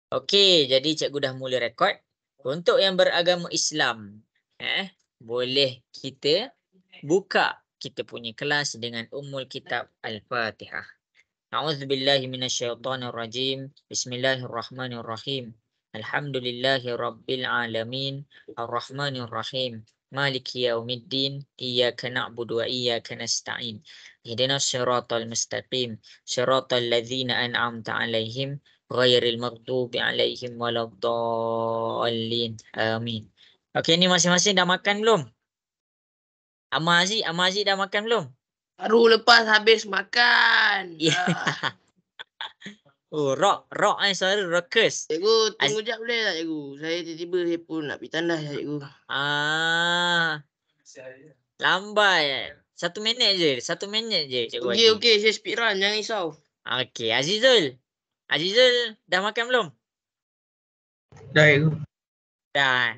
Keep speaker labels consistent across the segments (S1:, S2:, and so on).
S1: Okey, jadi cikgu dah mula rekod. Untuk yang beragama Islam, boleh kita buka kita punya kelas dengan Ummul Kitab Al-Fatihah. A'udzubillahi minasyaitonirrajim. Bismillahirrahmanirrahim. Alhamdulillahi rabbil alamin. Arrahmanirrahim. Maliki yaumiddin. Iyyaka na'budu wa iyyaka nasta'in. Ihdinas siratal mustaqim. Siratal ladzina an'amta 'alaihim ghairil maghdubi 'alaihim waladdallin. Amin. Okey, ni masing-masing dah makan belum? Amal Aziz dah makan belum?
S2: Baru lepas habis makan.
S1: Ya. Oh, rock suara rockers.
S2: Cikgu, tunggu jap boleh tak cikgu? Saya tiba-tiba saya pun nak pergi tandas cikgu.
S1: Lambat. 1 minit je. 1 minit je cikgu bagi.
S2: Okey, saya speedrun, jangan risau.
S1: Okey, Azizul. Azizul dah makan belum?
S3: Dah cikgu.
S1: Dah.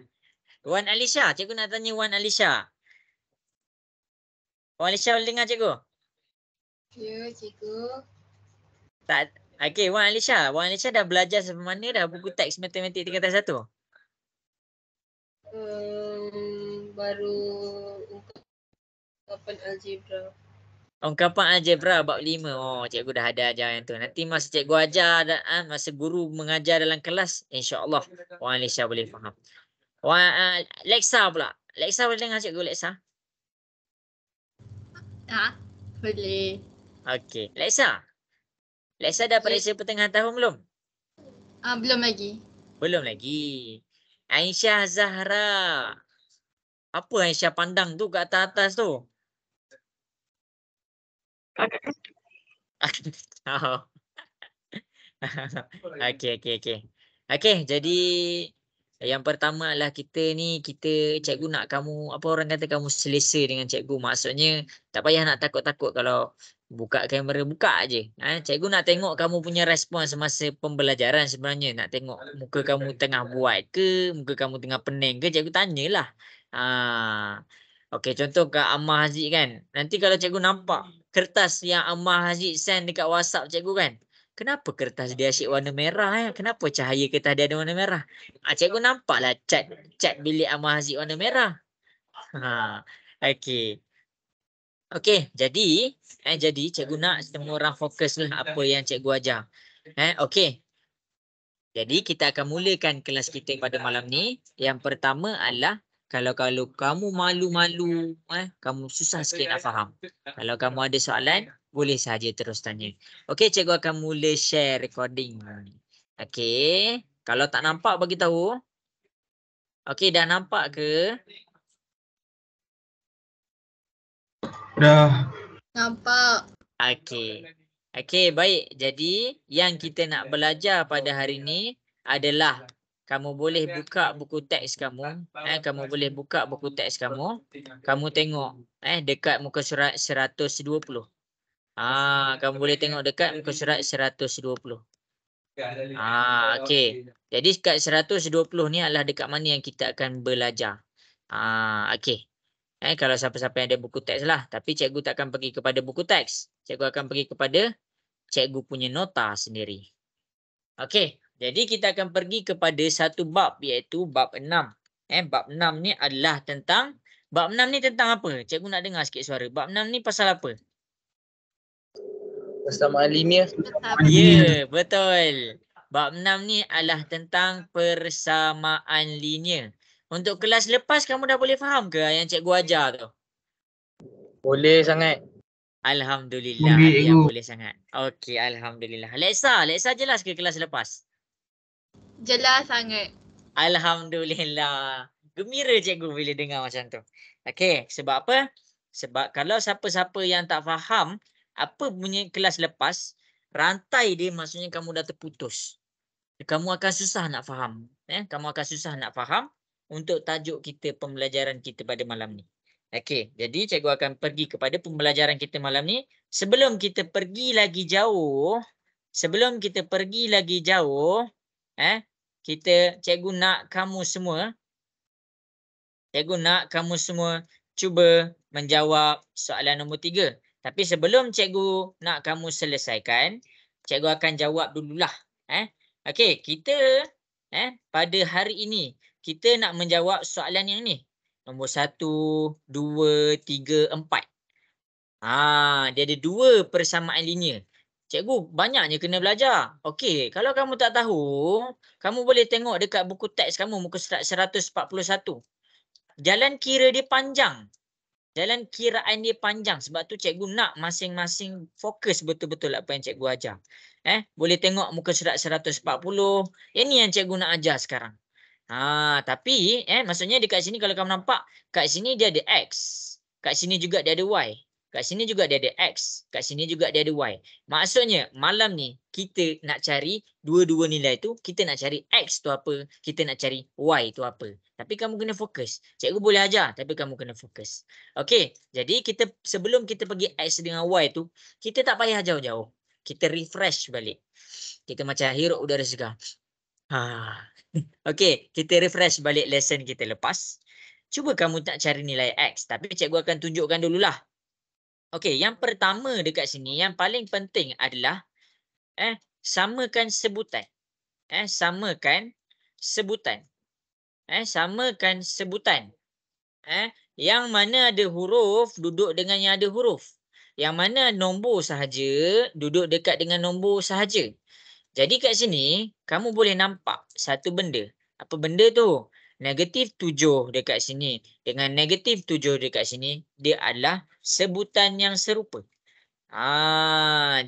S1: Wan Alisha, cikgu nak tanya Wan Alisha. Wan Alisha boleh dengar cikgu?
S4: Ya, cikgu.
S1: Tak. Okey, Wan Alisha. Wan Alisha dah belajar sampai mana dah buku teks matematik tingkatan 1?
S4: Baru ungkapan algebra.
S1: Ungkapan algebra bab 5. Oh, cikgu dah ada ajar yang tu. Nanti masa cikgu ajar, masa guru mengajar dalam kelas, insya-Allah Wan Alisha boleh faham. Lexa pula. Lexa boleh dengar cikgu Lexa?
S4: Boleh.
S1: Okey. Lexa. Lexa dah periksa pertengahan tahun belum?
S4: Belum lagi.
S1: Belum lagi. Aisyah Zahra. Apa Aisyah pandang tu kat atas tu? Oh. Okey. Okey, jadi yang pertama adalah kita cikgu nak kamu, apa orang kata, kamu selesa dengan cikgu. Maksudnya tak payah nak takut-takut kalau buka kamera, buka aje. Cikgu nak tengok kamu punya respon semasa pembelajaran sebenarnya. Nak tengok muka kamu tengah buat ke, muka kamu tengah pening ke, cikgu tanyalah. Okey, contoh kat Ammar Haziq kan. Nanti kalau cikgu nampak kertas yang Ammar Haziq send dekat WhatsApp cikgu kan. Kenapa kertas dia asyik warna merah? Kenapa cahaya kertas dia ada warna merah? Cikgu nampaklah cat bilik Ammar Haziq warna merah. Okey. Okey, jadi cikgu nak semua orang fokuslah apa yang cikgu ajar. Okey. Jadi kita akan mulakan kelas kita pada malam ni. Yang pertama adalah kalau kamu malu-malu, kamu susah sikit nak faham. Kalau kamu ada soalan, boleh saja terus tanya. Okey, cikgu akan mula share recording. Okey, kalau tak nampak bagi tahu. Okey, dah nampak ke?
S3: Dah.
S4: Nampak.
S1: Okey, baik. Jadi yang kita nak belajar pada hari ni adalah kamu boleh buka buku teks kamu. Kamu boleh buka buku teks kamu. Kamu tengok dekat muka surat 120. Kamu boleh tengok dekat muka surat 120. Okey. Jadi dekat 120 ni adalah dekat mana yang kita akan belajar. Okey. Kalau siapa-siapa yang ada buku teks lah. Tapi cikgu tak akan pergi kepada buku teks. Cikgu akan pergi kepada cikgu punya nota sendiri. Okey. Jadi kita akan pergi kepada satu bab, iaitu bab 6. Bab 6 ni adalah tentang, bab 6 ni tentang apa? Cikgu nak dengar sikit suara. Bab 6 ni pasal apa?
S3: Persamaan linear.
S1: Ya, betul. Bab 6 ni adalah tentang persamaan linear. Untuk kelas lepas kamu dah boleh faham ke yang cikgu ajar tu?
S3: Boleh sangat.
S1: Alhamdulillah, dia boleh sangat. Okey, alhamdulillah. Lexa jelas ke kelas lepas?
S4: Jelas sangat.
S1: Alhamdulillah. Gembira cikgu bila dengar macam tu. Okey, sebab apa? Sebab kalau siapa-siapa yang tak faham apa punya kelas lepas, rantai dia maksudnya kamu dah terputus. Kamu akan susah nak faham. Kamu akan susah nak faham untuk tajuk kita, pembelajaran kita pada malam ni. Okey, jadi cikgu akan pergi kepada pembelajaran kita malam ni. Sebelum kita pergi lagi jauh, cikgu nak kamu semua cuba menjawab soalan nombor 3. Tapi sebelum cikgu nak kamu selesaikan, cikgu akan jawab dululah. Okey, kita pada hari ini kita nak menjawab soalan yang ni. Nombor 1, 2, 3, 4. Dia ada 2 persamaan linear. Cikgu banyaknya kena belajar. Okey, kalau kamu tak tahu, kamu boleh tengok dekat buku teks kamu muka surat 141. Jalan kira dia panjang. Jalan kiraan dia panjang. Sebab tu cikgu nak masing-masing fokus betul-betul apa yang cikgu ajar. Boleh tengok muka surat 140. Yang ni yang cikgu nak ajar sekarang. Tapi maksudnya dekat sini kalau kamu nampak, kat sini dia ada X. Kat sini juga dia ada Y. Kat sini juga dia ada X. Kat sini juga dia ada Y. Maksudnya malam ni kita nak cari dua-dua nilai tu. Kita nak cari X tu apa. Kita nak cari Y tu apa. Tapi kamu kena fokus. Cikgu boleh ajar tapi kamu kena fokus. Okey. Jadi kita sebelum kita pergi X dengan Y tu. Kita tak payah jauh-jauh. Kita refresh balik. Kita macam hirup udara segar. Okey. Kita refresh balik lesson kita lepas. Cuba kamu tak cari nilai X. Tapi cikgu akan tunjukkan dululah. Okey, yang pertama dekat sini yang paling penting adalah samakan sebutan. Samakan sebutan. Samakan sebutan. Yang mana ada huruf duduk dengan yang ada huruf. Yang mana nombor sahaja duduk dekat dengan nombor sahaja. Jadi kat sini kamu boleh nampak satu benda. Apa benda tu? Negatif 7 dekat sini dengan negatif 7 dekat sini, dia adalah sebutan yang serupa.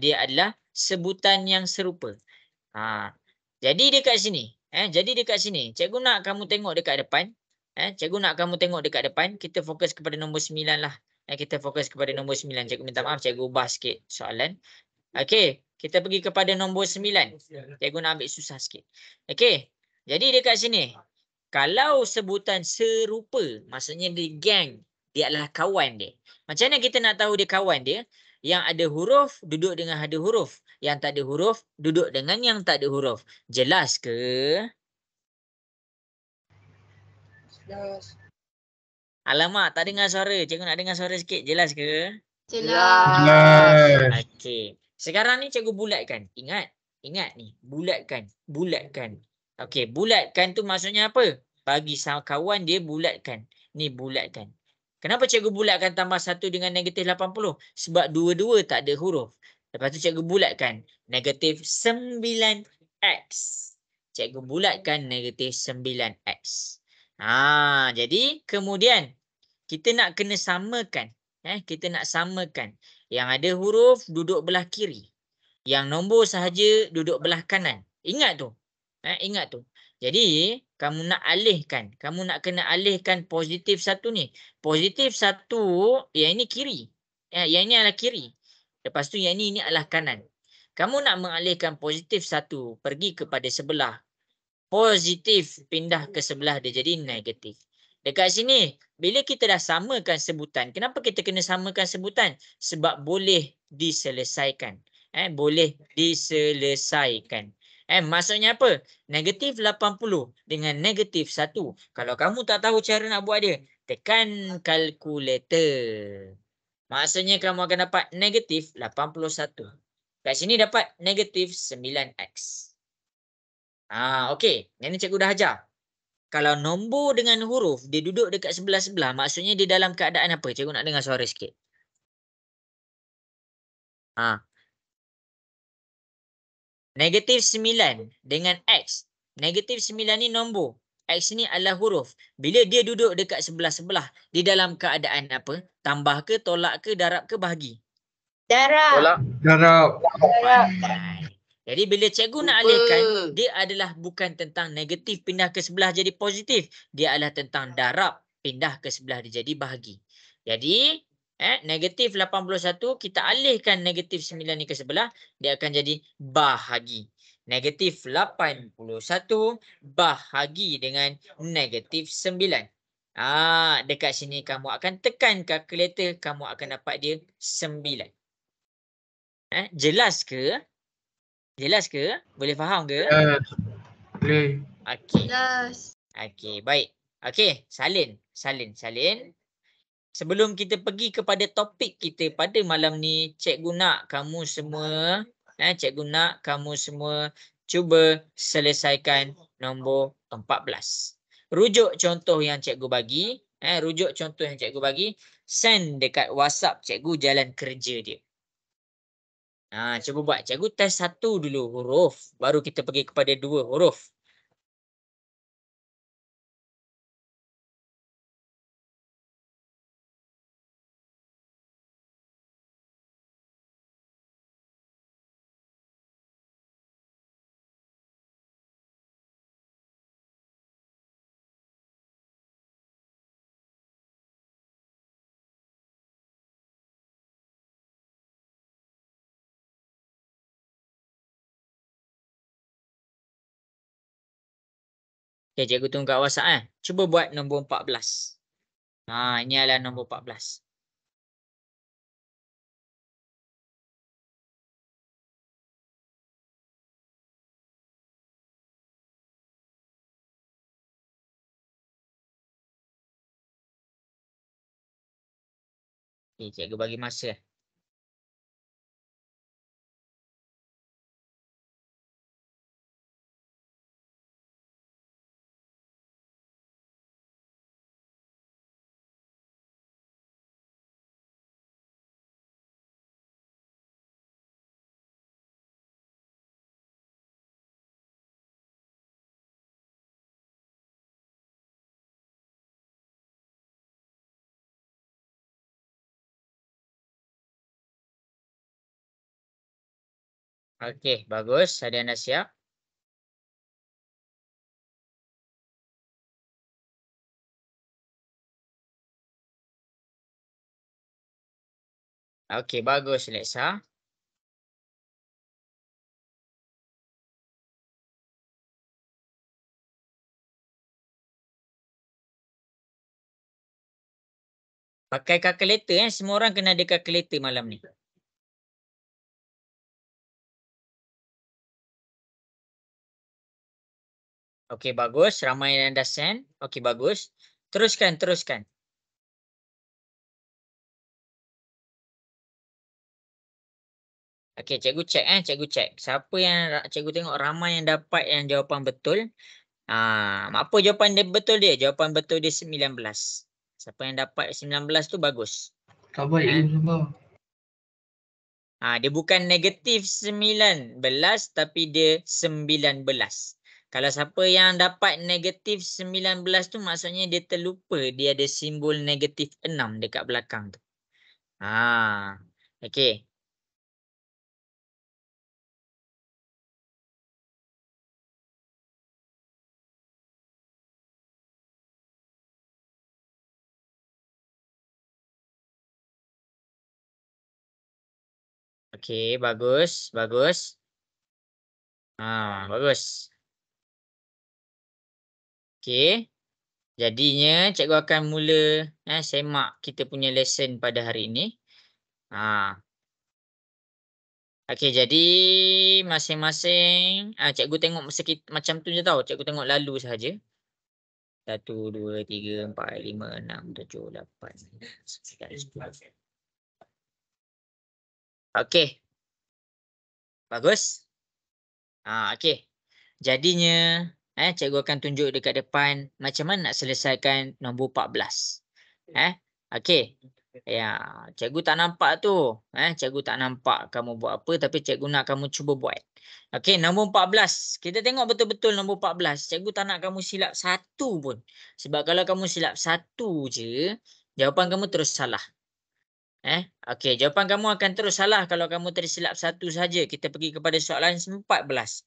S1: Dia adalah sebutan yang serupa. Jadi dekat sini, cikgu nak kamu tengok dekat depan. Cikgu nak kamu tengok dekat depan. Kita fokus kepada nombor 9 lah. Kita fokus kepada nombor 9. Cikgu minta maaf, cikgu ubah sikit soalan. Okey, kita pergi kepada nombor 9. Cikgu nak ambil susah sikit. Okey, jadi dekat sini. Kalau sebutan serupa, maksudnya dia gang, dia adalah kawan dia. Macam mana kita nak tahu dia kawan dia? Yang ada huruf, duduk dengan ada huruf. Yang tak ada huruf, duduk dengan yang tak ada huruf. Jelas ke?
S3: Jelas.
S1: Alamak, tak dengar suara. Cikgu nak dengar suara sikit. Jelas ke?
S4: Jelas.
S1: Okey. Sekarang ni cikgu bulatkan. Ingat ni. Bulatkan. Okey, bulatkan tu maksudnya apa? Bagi kawan dia bulatkan. Ni bulatkan. Kenapa cikgu bulatkan tambah 1 dengan negatif 80? Sebab dua-dua tak ada huruf. Lepas tu cikgu bulatkan negatif 9x. Cikgu bulatkan negatif 9x. Jadi kemudian kita nak kena samakan. Kita nak samakan. Yang ada huruf duduk belah kiri. Yang nombor sahaja duduk belah kanan. Ingat tu. Ingat tu. Jadi, kamu nak alihkan. Kamu nak kena alihkan positif 1 ni. Positif 1, yang ini kiri. Yang ini adalah kiri. Lepas tu yang ini adalah kanan. Kamu nak mengalihkan positif 1 pergi kepada sebelah. Positif pindah ke sebelah dia jadi negatif. Dekat sini, bila kita dah samakan sebutan. Kenapa kita kena samakan sebutan? Sebab boleh diselesaikan. Boleh diselesaikan. Maksudnya apa? Negatif 80 dengan negatif 1. Kalau kamu tak tahu cara nak buat dia, tekan kalkulator. Maksudnya kamu akan dapat negatif 81. Kat sini dapat negatif 9x. Okey. Yang ni cikgu dah ajar. Kalau nombor dengan huruf, dia duduk dekat sebelah-sebelah, maksudnya dia dalam keadaan apa? Cikgu nak dengar suara sikit. Negatif 9 dengan X. Negatif 9 ni nombor. X ni adalah huruf. Bila dia duduk dekat sebelah-sebelah, di dalam keadaan apa? Tambah ke, tolak ke, darab ke, bahagi?
S3: Tolak.
S2: Darab.
S1: Jadi bila cikgu nak alihkan, dia adalah bukan tentang negatif pindah ke sebelah jadi positif. Dia adalah tentang darab pindah ke sebelah dia jadi bahagi. Jadi negatif 81 kita alihkan negatif 9 ni ke sebelah, dia akan jadi bahagi. Negatif 81 bahagi dengan negatif 9. Dekat sini kamu akan tekan kalkulator, kamu akan dapat dia 9. Jelas ke? Jelas ke? Boleh faham ke?
S2: Boleh.
S1: Okey.
S4: Jelas.
S1: Okey, baik. Okey, salin. Sebelum kita pergi kepada topik kita pada malam ni, cikgu nak kamu semua cuba selesaikan nombor 14. Rujuk contoh yang cikgu bagi, rujuk contoh yang cikgu bagi, send dekat WhatsApp cikgu jalan kerja dia. Cuba buat. Cikgu test 1 dulu huruf, baru kita pergi kepada 2 huruf. Okay, cikgu tunggu kat WhatsApp. Cuba buat nombor 14. Ini adalah nombor 14. Okay, cikgu bagi masa. Okey, bagus. Ada yang dah siap? Okey, bagus Lexa. Pakai kalkulator semua orang kena ada kalkulator malam ni. Okey, bagus. Ramai yang dah send. Okey, bagus. Teruskan. Okey, cikgu cek cikgu cek. Siapa yang cikgu tengok ramai yang dapat yang jawapan betul. Apa jawapan dia betul dia? Jawapan betul dia 19. Siapa yang dapat 19 tu bagus.
S4: Tak baik
S1: Dia bukan negatif 19 tapi dia 19. Kalau siapa yang dapat negatif 19 tu maksudnya dia terlupa dia ada simbol negatif 6 dekat belakang tu. Okey. Okey, bagus. Bagus. Okey. Jadinya cikgu akan mula semak kita punya lesson pada hari ini. Okey, jadi masing-masing cikgu tengok macam tu je tau. Cikgu tengok lalu sahaja. 1, 2, 3, 4, 5, 6, 7, 8, 9, 10. Okey. Bagus. Okey. Jadinya cikgu akan tunjuk dekat depan macam mana nak selesaikan nombor 14. Okey. Ya, cikgu tak nampak tu. Cikgu tak nampak kamu buat apa tapi cikgu nak kamu cuba buat. Okey, nombor 14. Kita tengok betul-betul nombor 14. Cikgu tak nak kamu silap satu pun. Sebab kalau kamu silap satu je, jawapan kamu terus salah. Okey, jawapan kamu akan terus salah kalau kamu tersilap satu saja. Kita pergi kepada soalan 14.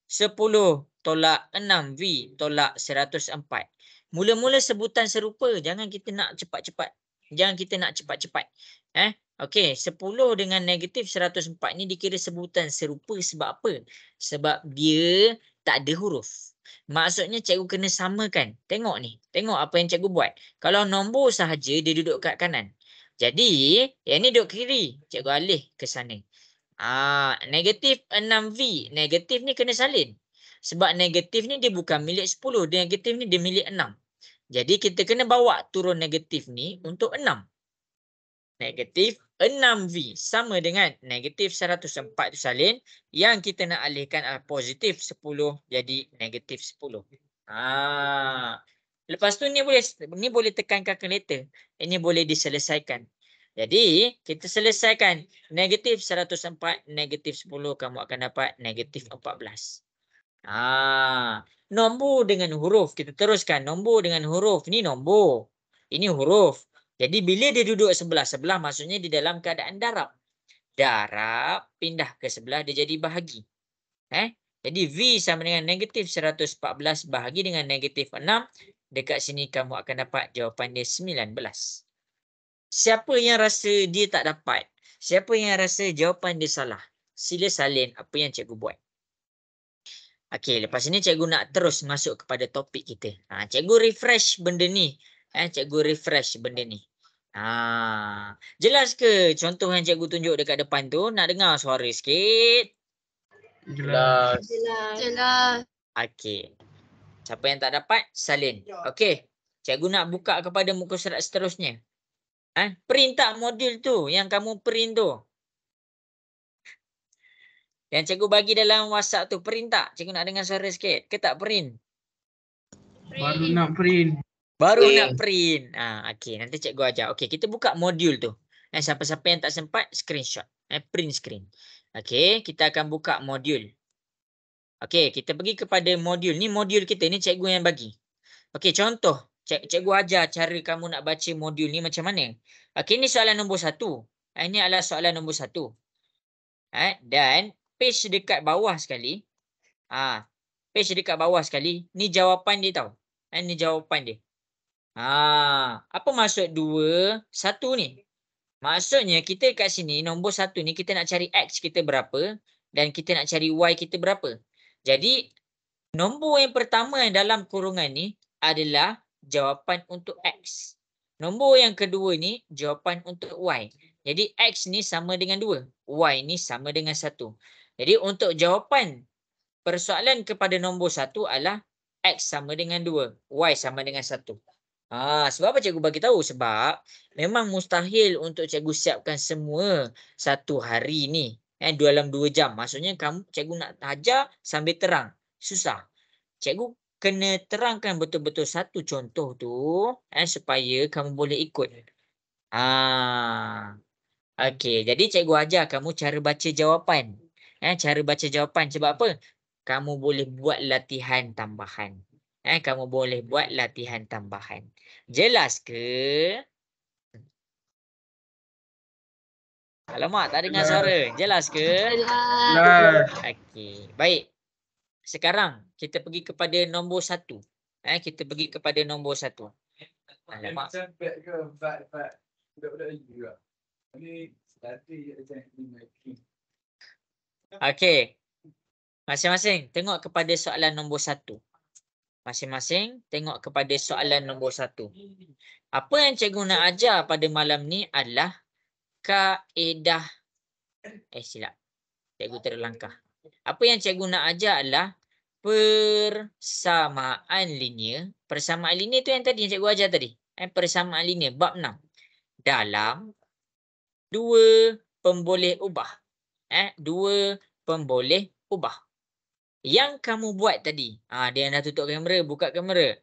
S1: 10 tolak 6V tolak 104. Mula-mula sebutan serupa. Jangan kita nak cepat-cepat. Okey, 10 dengan negatif 104 ni dikira sebutan serupa sebab apa? Sebab dia tak ada huruf. Maksudnya cikgu kena samakan. Tengok ni. Tengok apa yang cikgu buat. Kalau nombor sahaja dia duduk kat kanan. Jadi, yang ni duduk kiri. Cikgu alih ke sana. Negatif 6V. Negatif ni kena salin. Sebab negatif ni dia bukan milik 10. Negatif ni dia milik 6. Jadi kita kena bawa turun negatif ni untuk 6. Negatif 6V sama dengan negatif 104 tu salin. Yang kita nak alihkan adalah positif 10 jadi negatif 10. Lepas tu ni boleh tekan kalkulator. Ini boleh diselesaikan. Jadi kita selesaikan negatif 104, negatif 10 kamu akan dapat negatif 14. Nombor dengan huruf. Kita teruskan nombor dengan huruf. Ni nombor. Ini huruf. Jadi bila dia duduk sebelah-sebelah maksudnya di dalam keadaan darab. Darab pindah ke sebelah dia jadi bahagi. Jadi V sama dengan negatif 114 bahagi dengan negatif 6. Dekat sini kamu akan dapat jawapan dia 19. Siapa yang rasa dia tak dapat? Siapa yang rasa jawapan dia salah? Sila salin apa yang cikgu buat. Okey, lepas ini cikgu nak terus masuk kepada topik kita. Cikgu refresh benda ni. Cikgu refresh benda ni. Jelas ke contoh yang cikgu tunjuk dekat depan tu? Nak dengar suara sikit?
S4: Jelas.
S3: Jelas.
S1: Okey. Siapa yang tak dapat, salin. Okey. Cikgu nak buka kepada muka surat seterusnya. Print tak modul tu yang kamu print tu? Yang cikgu bagi dalam WhatsApp tu print tak? Cikgu nak dengar suara sikit. Ke tak print?
S4: Baru nak print.
S1: Baru nak print. Okey, nanti cikgu ajar. Okey, kita buka modul tu. Siapa-siapa yang tak sempat, screenshot. Print screen. Okey, kita akan buka modul. Okey, kita pergi kepada modul. Ni modul kita. Ni cikgu yang bagi. Okey, contoh. Cikgu ajar cara kamu nak baca modul ni macam mana. Okey, ni soalan nombor 1. Ini adalah soalan nombor 1. Dan page dekat bawah sekali. Page dekat bawah sekali. Ni jawapan dia tau. Ni jawapan dia. Apa maksud 2, 1 ni? Maksudnya kita kat sini nombor 1 ni kita nak cari X kita berapa dan kita nak cari Y kita berapa. Jadi nombor yang pertama yang dalam kurungan ni adalah jawapan untuk X. Nombor yang kedua ni jawapan untuk Y. Jadi X ni sama dengan 2. Y ni sama dengan 1. Jadi untuk jawapan persoalan kepada nombor 1 adalah X sama dengan 2. Y sama dengan 1. Sebab apa cikgu bagi tahu? Sebab memang mustahil untuk cikgu siapkan semua satu hari ni. Dalam 2 jam. Maksudnya cikgu nak ajar sambil terang. Susah. Cikgu kena terangkan betul-betul satu contoh tu supaya kamu boleh ikut. Okey, jadi cikgu ajar kamu cara baca jawapan. Cara baca jawapan sebab apa? Kamu boleh buat latihan tambahan. Kamu boleh buat latihan tambahan. Jelas ke? Alamak, tak dengar suara. Jelas ke?
S4: Jelas.
S1: Okey, baik. Sekarang kita pergi kepada nombor 1. Kita pergi kepada nombor 1. Alamak. Okey. Masing-masing tengok kepada soalan nombor 1. Masing-masing tengok kepada soalan nombor 1. Apa yang cikgu nak ajar pada malam ni adalah kaedah. Silap. Cikgu terlangkah. Apa yang cikgu nak ajar adalah persamaan linear. Persamaan linear tu yang tadi yang cikgu ajar tadi. Persamaan linear bab 6. Dalam 2 pemboleh ubah. 2 pemboleh ubah. Yang kamu buat tadi. Dia yang dah tutup kamera, buka kamera.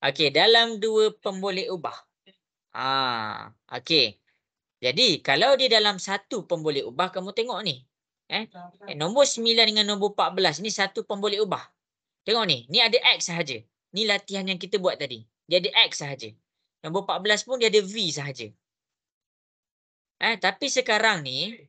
S1: Okey, dalam 2 pemboleh ubah. Okey. Jadi, kalau dia dalam 1 pemboleh ubah, kamu tengok ni. Nombor 9 dengan nombor 14 ni 1 pemboleh ubah. Tengok ni, ni ada X sahaja. Ni latihan yang kita buat tadi. Dia ada X sahaja. Nombor 14 pun dia ada V sahaja. Tapi sekarang ni,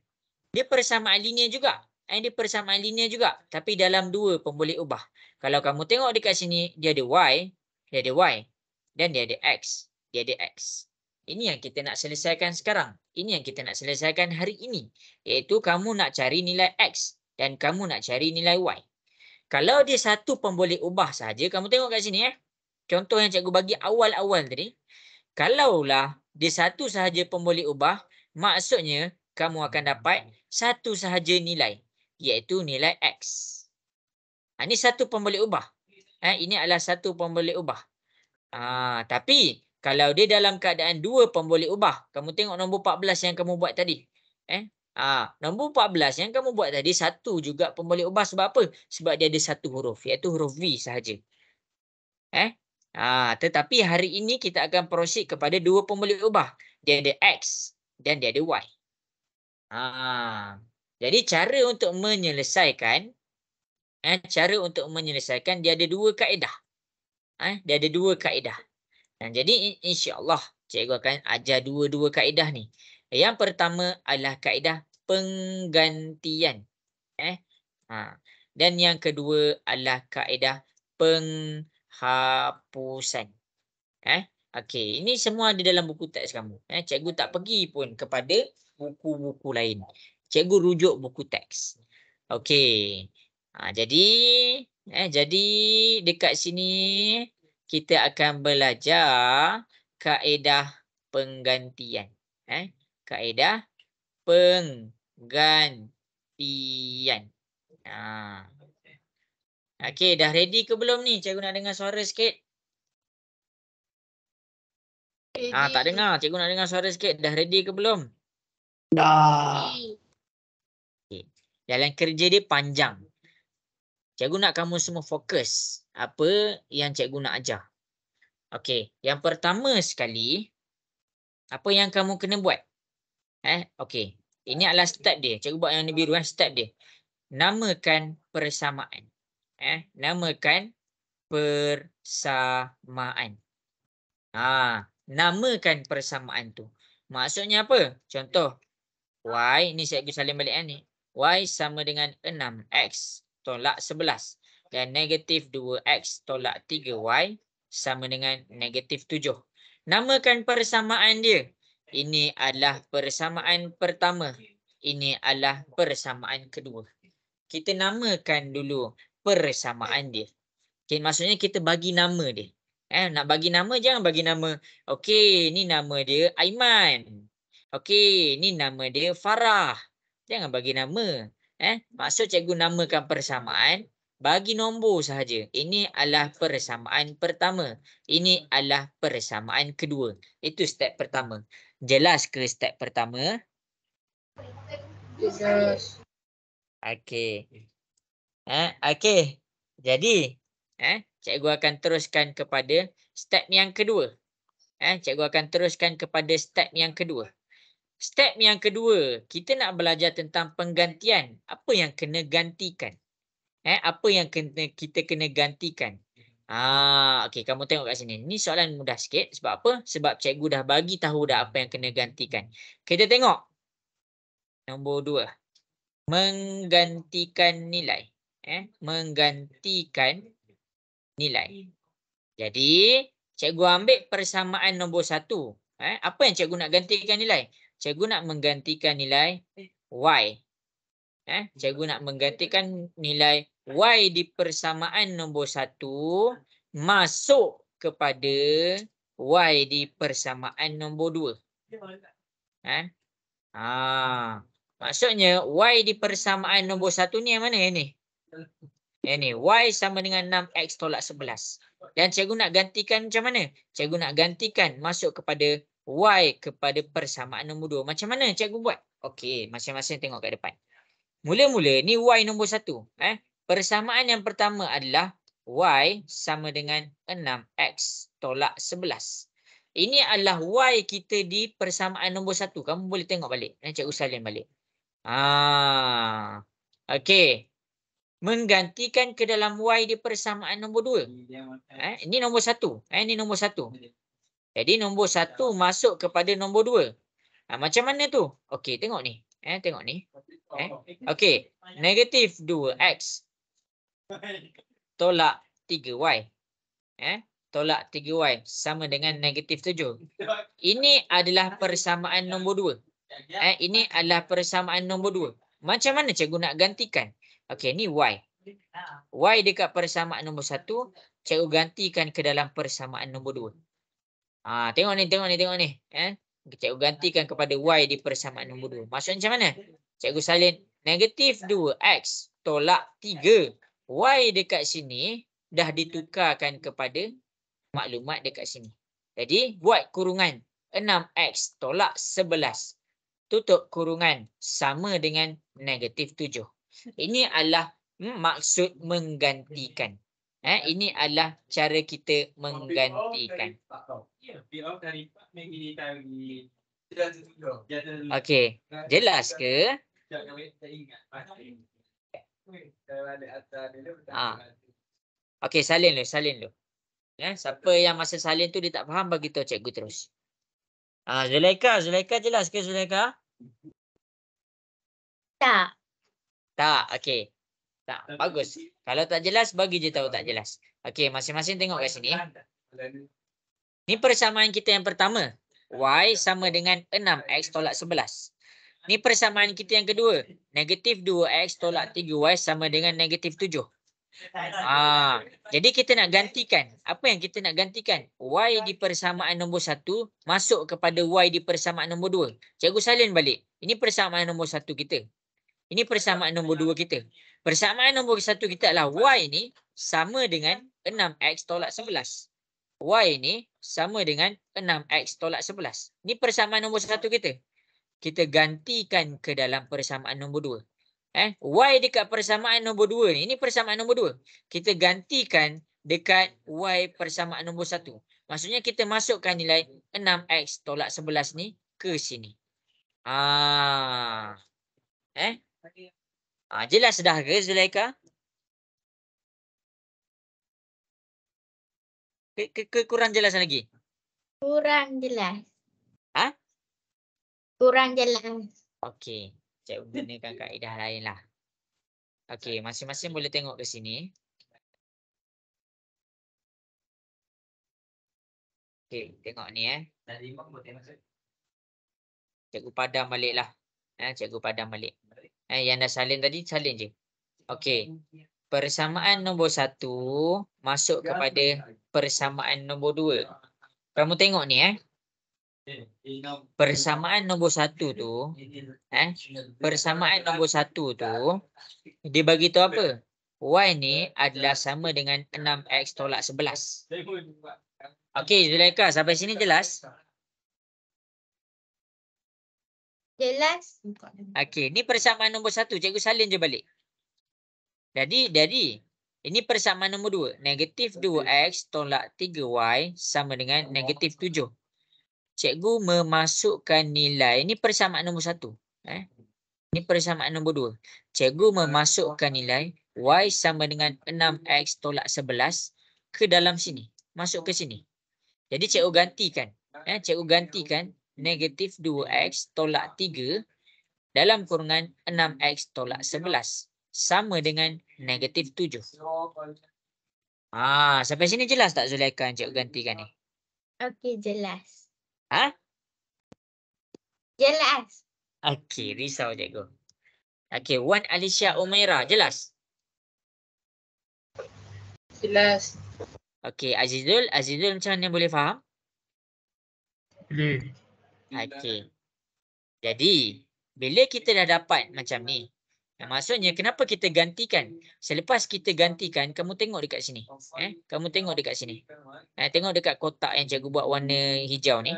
S1: dia persamaan linear juga. Dia persamaan linear juga. Tapi dalam 2 pemboleh ubah. Kalau kamu tengok dekat sini, dia ada Y. Dia ada Y. Dan dia ada X. Dia ada X. Ini yang kita nak selesaikan sekarang. Ini yang kita nak selesaikan hari ini. Iaitu kamu nak cari nilai X. Dan kamu nak cari nilai Y. Kalau dia 1 pemboleh ubah saja, kamu tengok kat sini. Contoh yang cikgu bagi awal-awal tadi. Kalaulah dia 1 sahaja pemboleh ubah, maksudnya kamu akan dapat 1 sahaja nilai. Iaitu nilai X. Ini 1 pemboleh ubah. Ini adalah 1 pemboleh ubah. Tapi Kalau dia dalam keadaan 2 pun boleh ubah. Kamu tengok nombor 14 yang kamu buat tadi. Nombor 14 yang kamu buat tadi 1 juga pun boleh ubah. Sebab apa? Sebab dia ada 1 huruf, iaitu huruf V sahaja. Tetapi hari ini kita akan proceed kepada 2 pun boleh ubah. Dia ada X dan dia ada Y. Jadi cara untuk menyelesaikan dia ada 2 kaedah. Dia ada 2 kaedah. Dan jadi insya-Allah cikgu akan ajar 2 kaedah ni. Yang pertama adalah kaedah penggantian. Dan yang kedua adalah kaedah penghapusan. Okey, ini semua ada dalam buku teks kamu. Cikgu tak pergi pun kepada buku-buku lain. Cikgu rujuk buku teks. Okey. Jadi dekat sini kita akan belajar kaedah penggantian. Kaedah penggantian. Okey, dah ready ke belum ni? Cikgu nak dengar suara sikit. Tak dengar. Cikgu nak dengar suara sikit. Dah ready ke belum?
S2: Dah.
S1: Okay. Jalan kerja dia panjang. Cikgu nak kamu semua fokus apa yang cikgu nak ajar. Okey, yang pertama sekali, apa yang kamu kena buat? Okey, ini adalah step dia. Cikgu buat yang ni biru, step dia. Namakan persamaan. Namakan persamaan. Namakan persamaan tu. Maksudnya apa? Contoh, Y, ni cikgu salin balik ni. Y sama dengan 6X tolak 11. Dan negatif 2X tolak 3Y sama dengan negatif 7. Namakan persamaan dia. Ini adalah persamaan pertama. Ini adalah persamaan kedua. Kita namakan dulu persamaan dia. Okay, maksudnya kita bagi nama dia. Nak bagi nama, jangan bagi nama. Okey, ni nama dia Aiman. Okey, ni nama dia Farah. Jangan bagi nama. Maksud cikgu namakan persamaan, bagi nombor sahaja. Ini adalah persamaan pertama. Ini adalah persamaan kedua. Itu step pertama. Jelas ke step pertama?
S3: Jelas.
S1: Okey. Okey. Jadi, cikgu akan teruskan kepada step yang kedua. Cikgu akan teruskan kepada step yang kedua. Step yang kedua, kita nak belajar tentang penggantian. Apa yang kena gantikan? Apa yang kita kena gantikan? Okey, kamu tengok kat sini. Ini soalan mudah sikit. Sebab apa? Sebab cikgu dah bagi tahu dah apa yang kena gantikan. Kita tengok. Nombor 2. Menggantikan nilai. Menggantikan nilai. Jadi, cikgu ambil persamaan nombor 1. Apa yang cikgu nak gantikan nilai? Cikgu nak menggantikan nilai Y. Cikgu nak menggantikan nilai Y di persamaan nombor 1 masuk kepada Y di persamaan nombor 2. Maksudnya Y di persamaan nombor 1 ni yang mana yang ni? Yang ni. Y sama dengan 6X tolak 11. Dan cikgu nak gantikan macam mana? Cikgu nak gantikan masuk kepada Y kepada persamaan nombor 2. Macam mana cikgu buat? Okey, masing-masing tengok kat depan. Mula-mula ni Y nombor 1. Persamaan yang pertama adalah Y sama dengan 6X tolak 11. Ini adalah Y kita di persamaan nombor 1. Kamu boleh tengok balik. Cikgu salin balik. Okey. Menggantikan ke dalam Y di persamaan nombor 2. Ini nombor 1. Ini nombor 1. Jadi nombor 1 masuk kepada nombor 2. Macam mana tu? Okey, tengok ni. Tengok ni. Okey, negatif 2X tolak 3Y. Tolak 3Y sama dengan negatif 7. Ini adalah persamaan nombor 2. Ini adalah persamaan nombor 2. Macam mana cikgu nak gantikan? Okey, ni Y. Y dekat persamaan nombor 1, cikgu gantikan ke dalam persamaan nombor 2. Tengok ni. Cikgu gantikan kepada Y di persamaan nombor 2. Maksudnya macam mana? Cikgu salin negatif 2X tolak 3. Y dekat sini dah ditukarkan kepada maklumat dekat sini. Jadi buat kurungan 6x tolak 11. Tutup kurungan sama dengan negatif 7. Ini adalah maksud menggantikan. Ini adalah cara kita menggantikan. Okey, jelas ke? Okey, salin dulu. Siapa yang masa salin tu dia tak faham, bagi tahu cikgu terus. Zulaika jelas ke Zulaika?
S3: Tak.
S1: Tak, okey. Tak, bagus. Kalau tak jelas, bagi je tahu tak jelas. Okey, masing-masing tengok kat sini. Ni persamaan kita yang pertama. Y sama dengan 6x tolak 11. Ni persamaan kita yang kedua. Negatif 2x tolak 3y sama dengan negatif 7. Jadi kita nak gantikan. Apa yang kita nak gantikan? Y di persamaan nombor 1 masuk kepada Y di persamaan nombor 2. Cikgu salin balik. Ini persamaan nombor 1 kita. Ini persamaan nombor 2 kita. Persamaan nombor 1 kita adalah Y ni sama dengan 6x tolak 11. Y ni sama dengan 6x tolak 11. Ini persamaan nombor 1 kita. Kita gantikan ke dalam persamaan nombor 2. Y dekat persamaan nombor 2 ni. Ini persamaan nombor 2. Kita gantikan dekat Y persamaan nombor 1. Maksudnya kita masukkan nilai 6x tolak 11 ni ke sini. Jelas dah ke Zulaika? Kurang jelas lagi?
S3: Kurang jelas.
S1: Ha?
S3: Kurang jelas.
S1: Okey. Cikgu gunakan kaedah lain lah. Okey, masing-masing boleh tengok ke sini. Okey, tengok ni Cikgu padam balik lah. Cikgu padam balik. Yang dah salin tadi, salin je. Okey. Persamaan nombor 1 masuk kepada persamaan nombor 2. Kamu tengok ni Persamaan nombor 1 tu, persamaan nombor 1 tu, dia bagi tahu apa? Y ni adalah sama dengan 6x tolak 11. Okey, Zulaika, sampai sini jelas?
S3: Jelas.
S1: Okey, ni persamaan nombor 1. Cikgu salin je balik. Jadi ini persamaan nombor 2. Negatif 2x tolak 3y sama dengan negatif 7. Cikgu memasukkan nilai, ini persamaan nombor 1. Ini persamaan nombor 2. Cikgu memasukkan nilai y sama dengan 6x tolak 11 ke dalam sini. Masuk ke sini. Jadi cikgu gantikan. Cikgu gantikan negatif 2x tolak 3 dalam kurungan 6x tolak 11. Sama dengan negatif 7. Sampai sini jelas tak Zulaika yang cikgu gantikan ni?
S3: Okey, jelas.
S1: Jelas. Okey, risau cikgu. Okey, Wan Alicia Umaira, jelas?
S3: Jelas.
S1: Okey, Azizul macam mana boleh faham?
S4: Boleh.
S1: Okey. Jadi, bila kita dah dapat macam ni, maksudnya kenapa kita gantikan? Selepas kita gantikan, kamu tengok dekat sini. Kamu tengok dekat sini. Tengok dekat kotak yang cikgu buat warna hijau ni.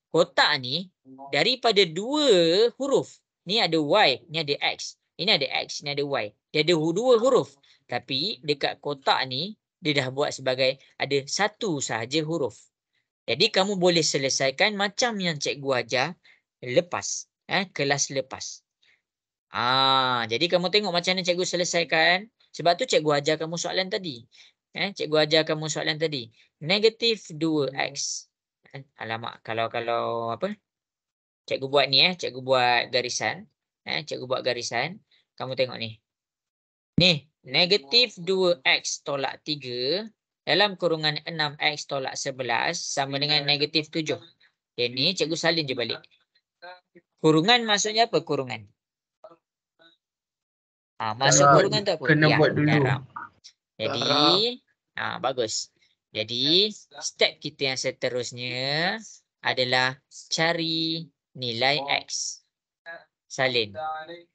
S1: Kotak ni daripada 2 huruf. Ni ada Y, ni ada X. Ini ada X, ni ada Y. Dia ada 2 huruf. Tapi dekat kotak ni, dia dah buat sebagai ada 1 sahaja huruf. Jadi kamu boleh selesaikan macam yang cikgu ajar lepas. Kelas lepas. Jadi kamu tengok macam mana cikgu selesaikan. Sebab tu cikgu ajar kamu soalan tadi. Cikgu ajar kamu soalan tadi. Negatif 2x. Alamak, kalau apa? Cikgu buat ni cikgu buat garisan. Cikgu buat garisan. Kamu tengok ni. Ni, negatif 2x tolak 3 dalam kurungan 6x tolak 11 sama dengan negatif 7. Yang ni cikgu salin je balik. Kurungan maksudnya apa kurungan? Masuk kurungan tu apa?
S4: Kena buat dulu.
S1: Darab. Jadi, bagus. Jadi, step kita yang seterusnya adalah cari nilai X. Salin.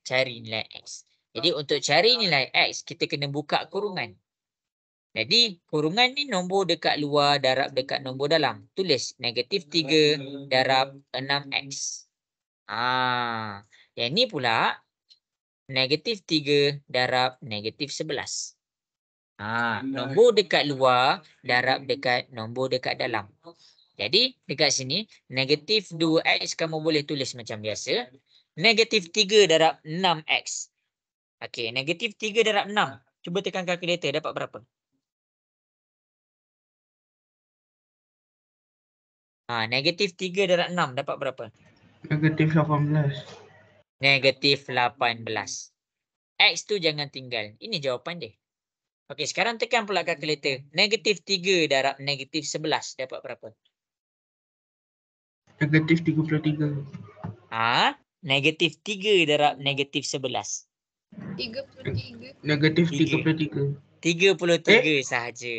S1: Cari nilai X. Jadi, untuk cari nilai X, kita kena buka kurungan. Jadi kurungan ni nombor dekat luar darab dekat nombor dalam. Tulis negatif 3 darab 6x. Yang ni pula negatif 3 darab negatif 11. Nombor dekat luar darab dekat nombor dekat dalam. Jadi dekat sini negatif 2x kamu boleh tulis macam biasa. Negatif 3 darab 6x. Okey, negatif 3 darab 6. Cuba tekan kalkulator, dapat berapa? Negatif 3 darab 6 dapat berapa?
S4: Negatif 18.
S1: Negatif 18. X tu jangan tinggal. Ini jawapan dia. Okey, sekarang tekan pula kalkulator. Negatif 3 darab negatif 11 dapat berapa?
S4: Negatif 33.
S1: Negatif 3 darab negatif 11.
S3: 33.
S4: Negatif
S1: Tiga.
S4: 33.
S1: 33 sahaja.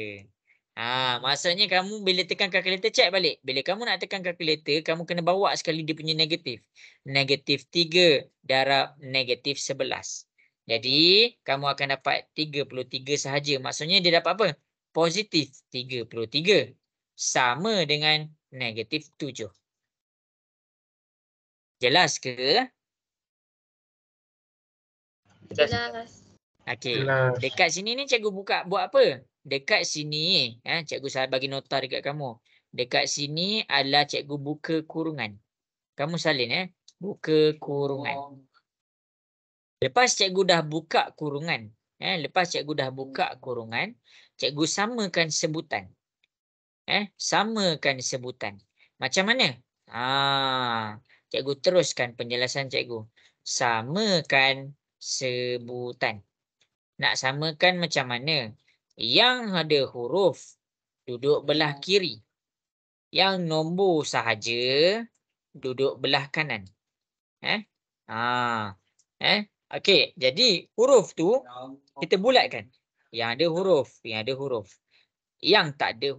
S1: Maksudnya kamu bila tekan kalkulator check balik. Bila kamu nak tekan kalkulator, kamu kena bawa sekali dia punya negatif. Negatif 3 darab negatif 11. Jadi, kamu akan dapat 33 sahaja. Maksudnya dia dapat apa? Positif 33. Sama dengan negatif 7. Jelas ke?
S3: Jelas.
S1: Okey.
S4: Jelas.
S1: Dekat sini ni cikgu buat apa? Dekat sini, cikgu saya bagi nota dekat kamu. Dekat sini adalah cikgu buka kurungan. Kamu salin buka kurungan. Lepas cikgu dah buka kurungan, cikgu samakan sebutan. Samakan sebutan. Macam mana? Cikgu teruskan penjelasan cikgu. Samakan sebutan. Nak samakan macam mana? Yang ada huruf duduk belah kiri. Yang nombor sahaja duduk belah kanan. Okey, jadi huruf tu kita bulatkan. Yang ada huruf, Yang tak ada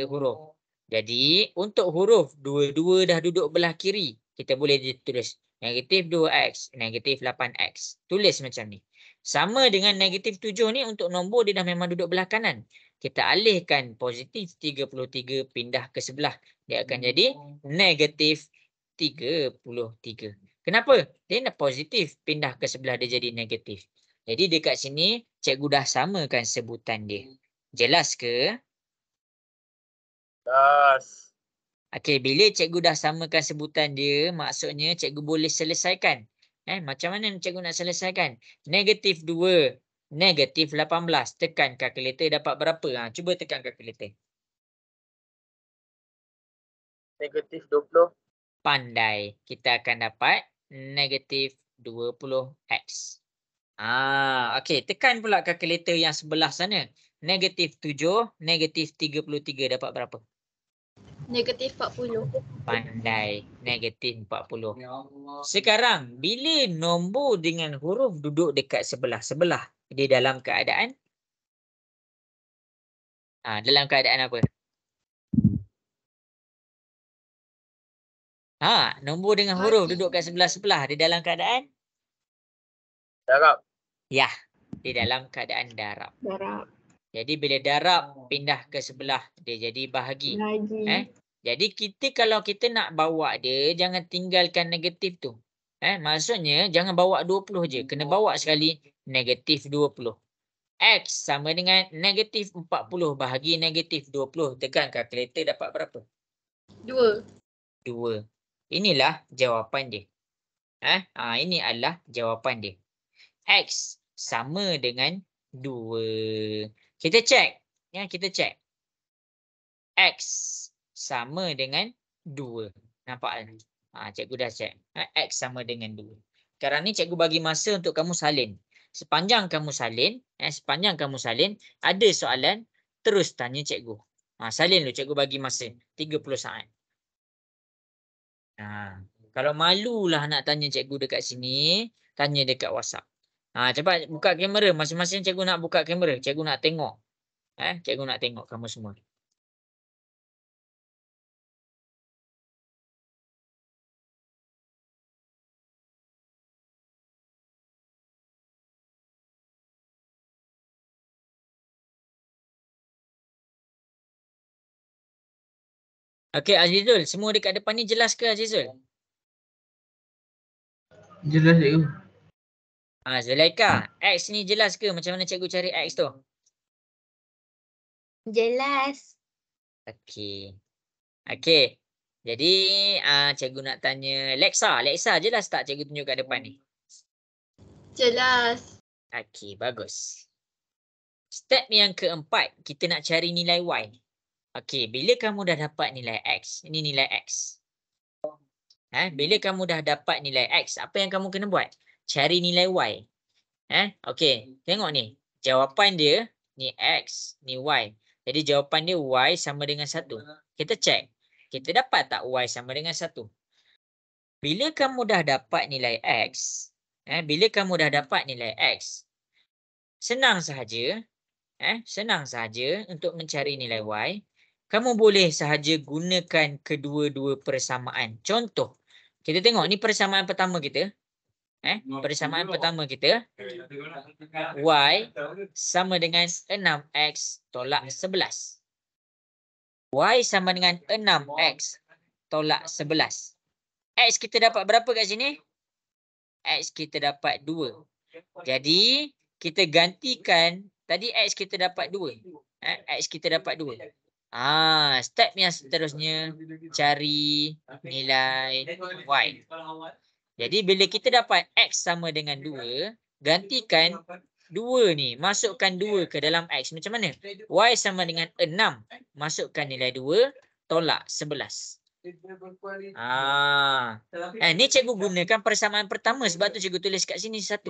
S1: huruf, Jadi untuk huruf dua-dua dah duduk belah kiri, kita boleh tulis negatif 2x, negatif 8x. Tulis macam ni. Sama dengan negatif 7 ni untuk nombor dia dah memang duduk belah kanan. Kita alihkan positif 33 pindah ke sebelah. Dia akan jadi negatif 33. Kenapa? Dia nak positif pindah ke sebelah dia jadi negatif. Jadi dekat sini cikgu dah samakan sebutan dia. Jelas ke?
S2: Jelas.
S1: Okey, bila cikgu dah samakan sebutan dia, maksudnya cikgu boleh selesaikan. Macam mana cikgu nak selesaikan? Negatif 2, negatif 18. Tekan kalkulator dapat berapa? Cuba tekan kalkulator.
S2: Negatif 20.
S1: Pandai. Kita akan dapat negatif 20x. Okey. Tekan pula kalkulator yang sebelah sana. Negatif 7, negatif 33 dapat berapa?
S3: Negatif 40.
S1: Pandai. Negatif 40. Sekarang, bila nombor dengan huruf duduk dekat sebelah-sebelah, dia dalam keadaan? Dalam keadaan apa? Nombor dengan huruf
S3: Bagi.
S1: duduk kat sebelah-sebelah, dia dalam keadaan?
S2: Darab.
S1: Ya, dia dalam keadaan darab.
S3: Darab.
S1: Jadi bila darab pindah ke sebelah, dia jadi bahagi.
S3: Lagi.
S1: Jadi kalau kita nak bawa dia, jangan tinggalkan negatif tu. Maksudnya jangan bawa 20 je. Kena bawa sekali negatif 20. X sama dengan negatif 40 bahagi negatif 20. Tekan kalkulator dapat berapa?
S3: 2.
S1: 2. Inilah jawapan dia. Ini adalah jawapan dia. X sama dengan 2. Kita cek. Kita cek. X sama dengan 2. Nampak? Cikgu dah cek. X sama dengan 2. Sekarang ni cikgu bagi masa untuk kamu salin. Sepanjang kamu salin, ada soalan, terus tanya cikgu. Salin dulu, cikgu bagi masa 30 saat. Kalau malulah nak tanya cikgu dekat sini, tanya dekat WhatsApp. Cepat buka kamera. Masing-masing cikgu nak buka kamera. Cikgu nak tengok. Cikgu nak tengok kamu semua. Okey, Azizul, semua dekat depan ni jelas ke Azizul?
S4: Jelas cikgu.
S1: Zulaika, X ni jelas ke macam mana cikgu cari X tu?
S3: Jelas.
S1: Okey. Okey. Jadi cikgu nak tanya Lexa. Lexa jelas tak cikgu tunjuk kat depan ni?
S3: Jelas.
S1: Okey, bagus. Step yang keempat, kita nak cari nilai Y. Okey, bila kamu dah dapat nilai X, ini nilai X. Bila kamu dah dapat nilai X, apa yang kamu kena buat? Cari nilai Y. Okey, tengok ni. Jawapan dia, ni X, ni Y. Jadi jawapan dia Y sama dengan 1. Kita cek. Kita dapat tak Y sama dengan 1? Bila kamu dah dapat nilai X, senang sahaja, senang sahaja untuk mencari nilai Y. Kamu boleh sahaja gunakan kedua-dua persamaan. Contoh, kita tengok ni persamaan pertama kita. Persamaan pertama kita, Y sama dengan 6X tolak 11. Y sama dengan 6X tolak 11. X kita dapat berapa kat sini? X kita dapat 2. Jadi, kita gantikan, tadi X kita dapat 2. X kita dapat 2. Step yang seterusnya, cari nilai Y. Jadi, bila kita dapat X sama dengan 2, gantikan 2 ni, masukkan 2 ke dalam X. Macam mana? Y sama dengan 6. Masukkan nilai 2, tolak 11. Ni cikgu gunakan persamaan pertama. Sebab tu cikgu tulis kat sini 1.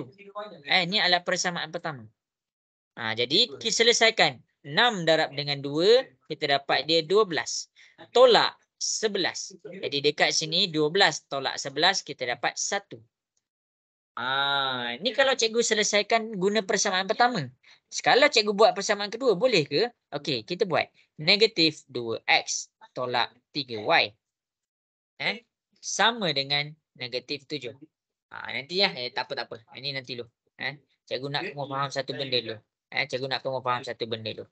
S1: Ni adalah persamaan pertama. Jadi, kita selesaikan. 6 darab dengan 2, kita dapat dia 12. Tolak 11. Jadi, dekat sini 12 tolak 11, kita dapat 1. Ni kalau cikgu selesaikan guna persamaan pertama. Kalau cikgu buat persamaan kedua, boleh ke? Okey, kita buat. Negatif 2X tolak 3Y. Sama dengan negatif 7. Nanti ya. Tak apa. Ini nanti dulu. Cikgu nak kamu faham satu benda dulu.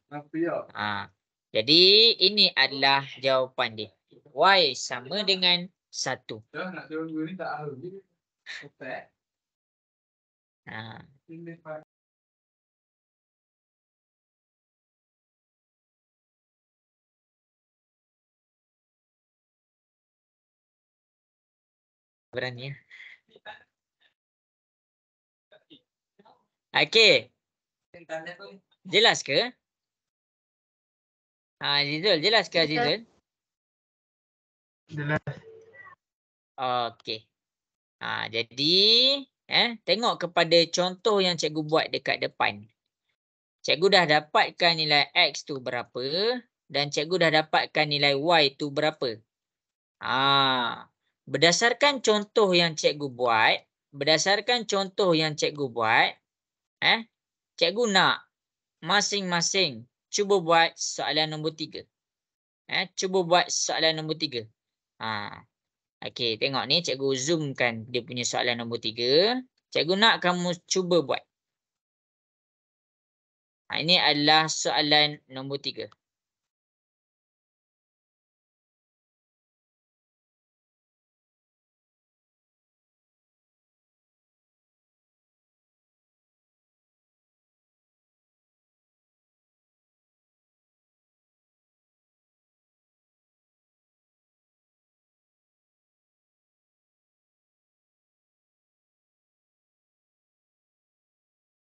S1: Jadi, ini adalah jawapan dia. Y sama dengan 1. Berani ya. Okey. Jelas ke? Azizul, jelas ke Azizul?
S4: Jelas.
S1: Okey. Jadi, tengok kepada contoh yang cikgu buat dekat depan. Cikgu dah dapatkan nilai X tu berapa dan cikgu dah dapatkan nilai Y tu berapa. Berdasarkan contoh yang cikgu buat, cikgu nak masing-masing cuba buat soalan nombor 3. Okey, tengok ni cikgu zoomkan dia punya soalan nombor 3. Cikgu nak kamu cuba buat. Ini adalah soalan nombor 3.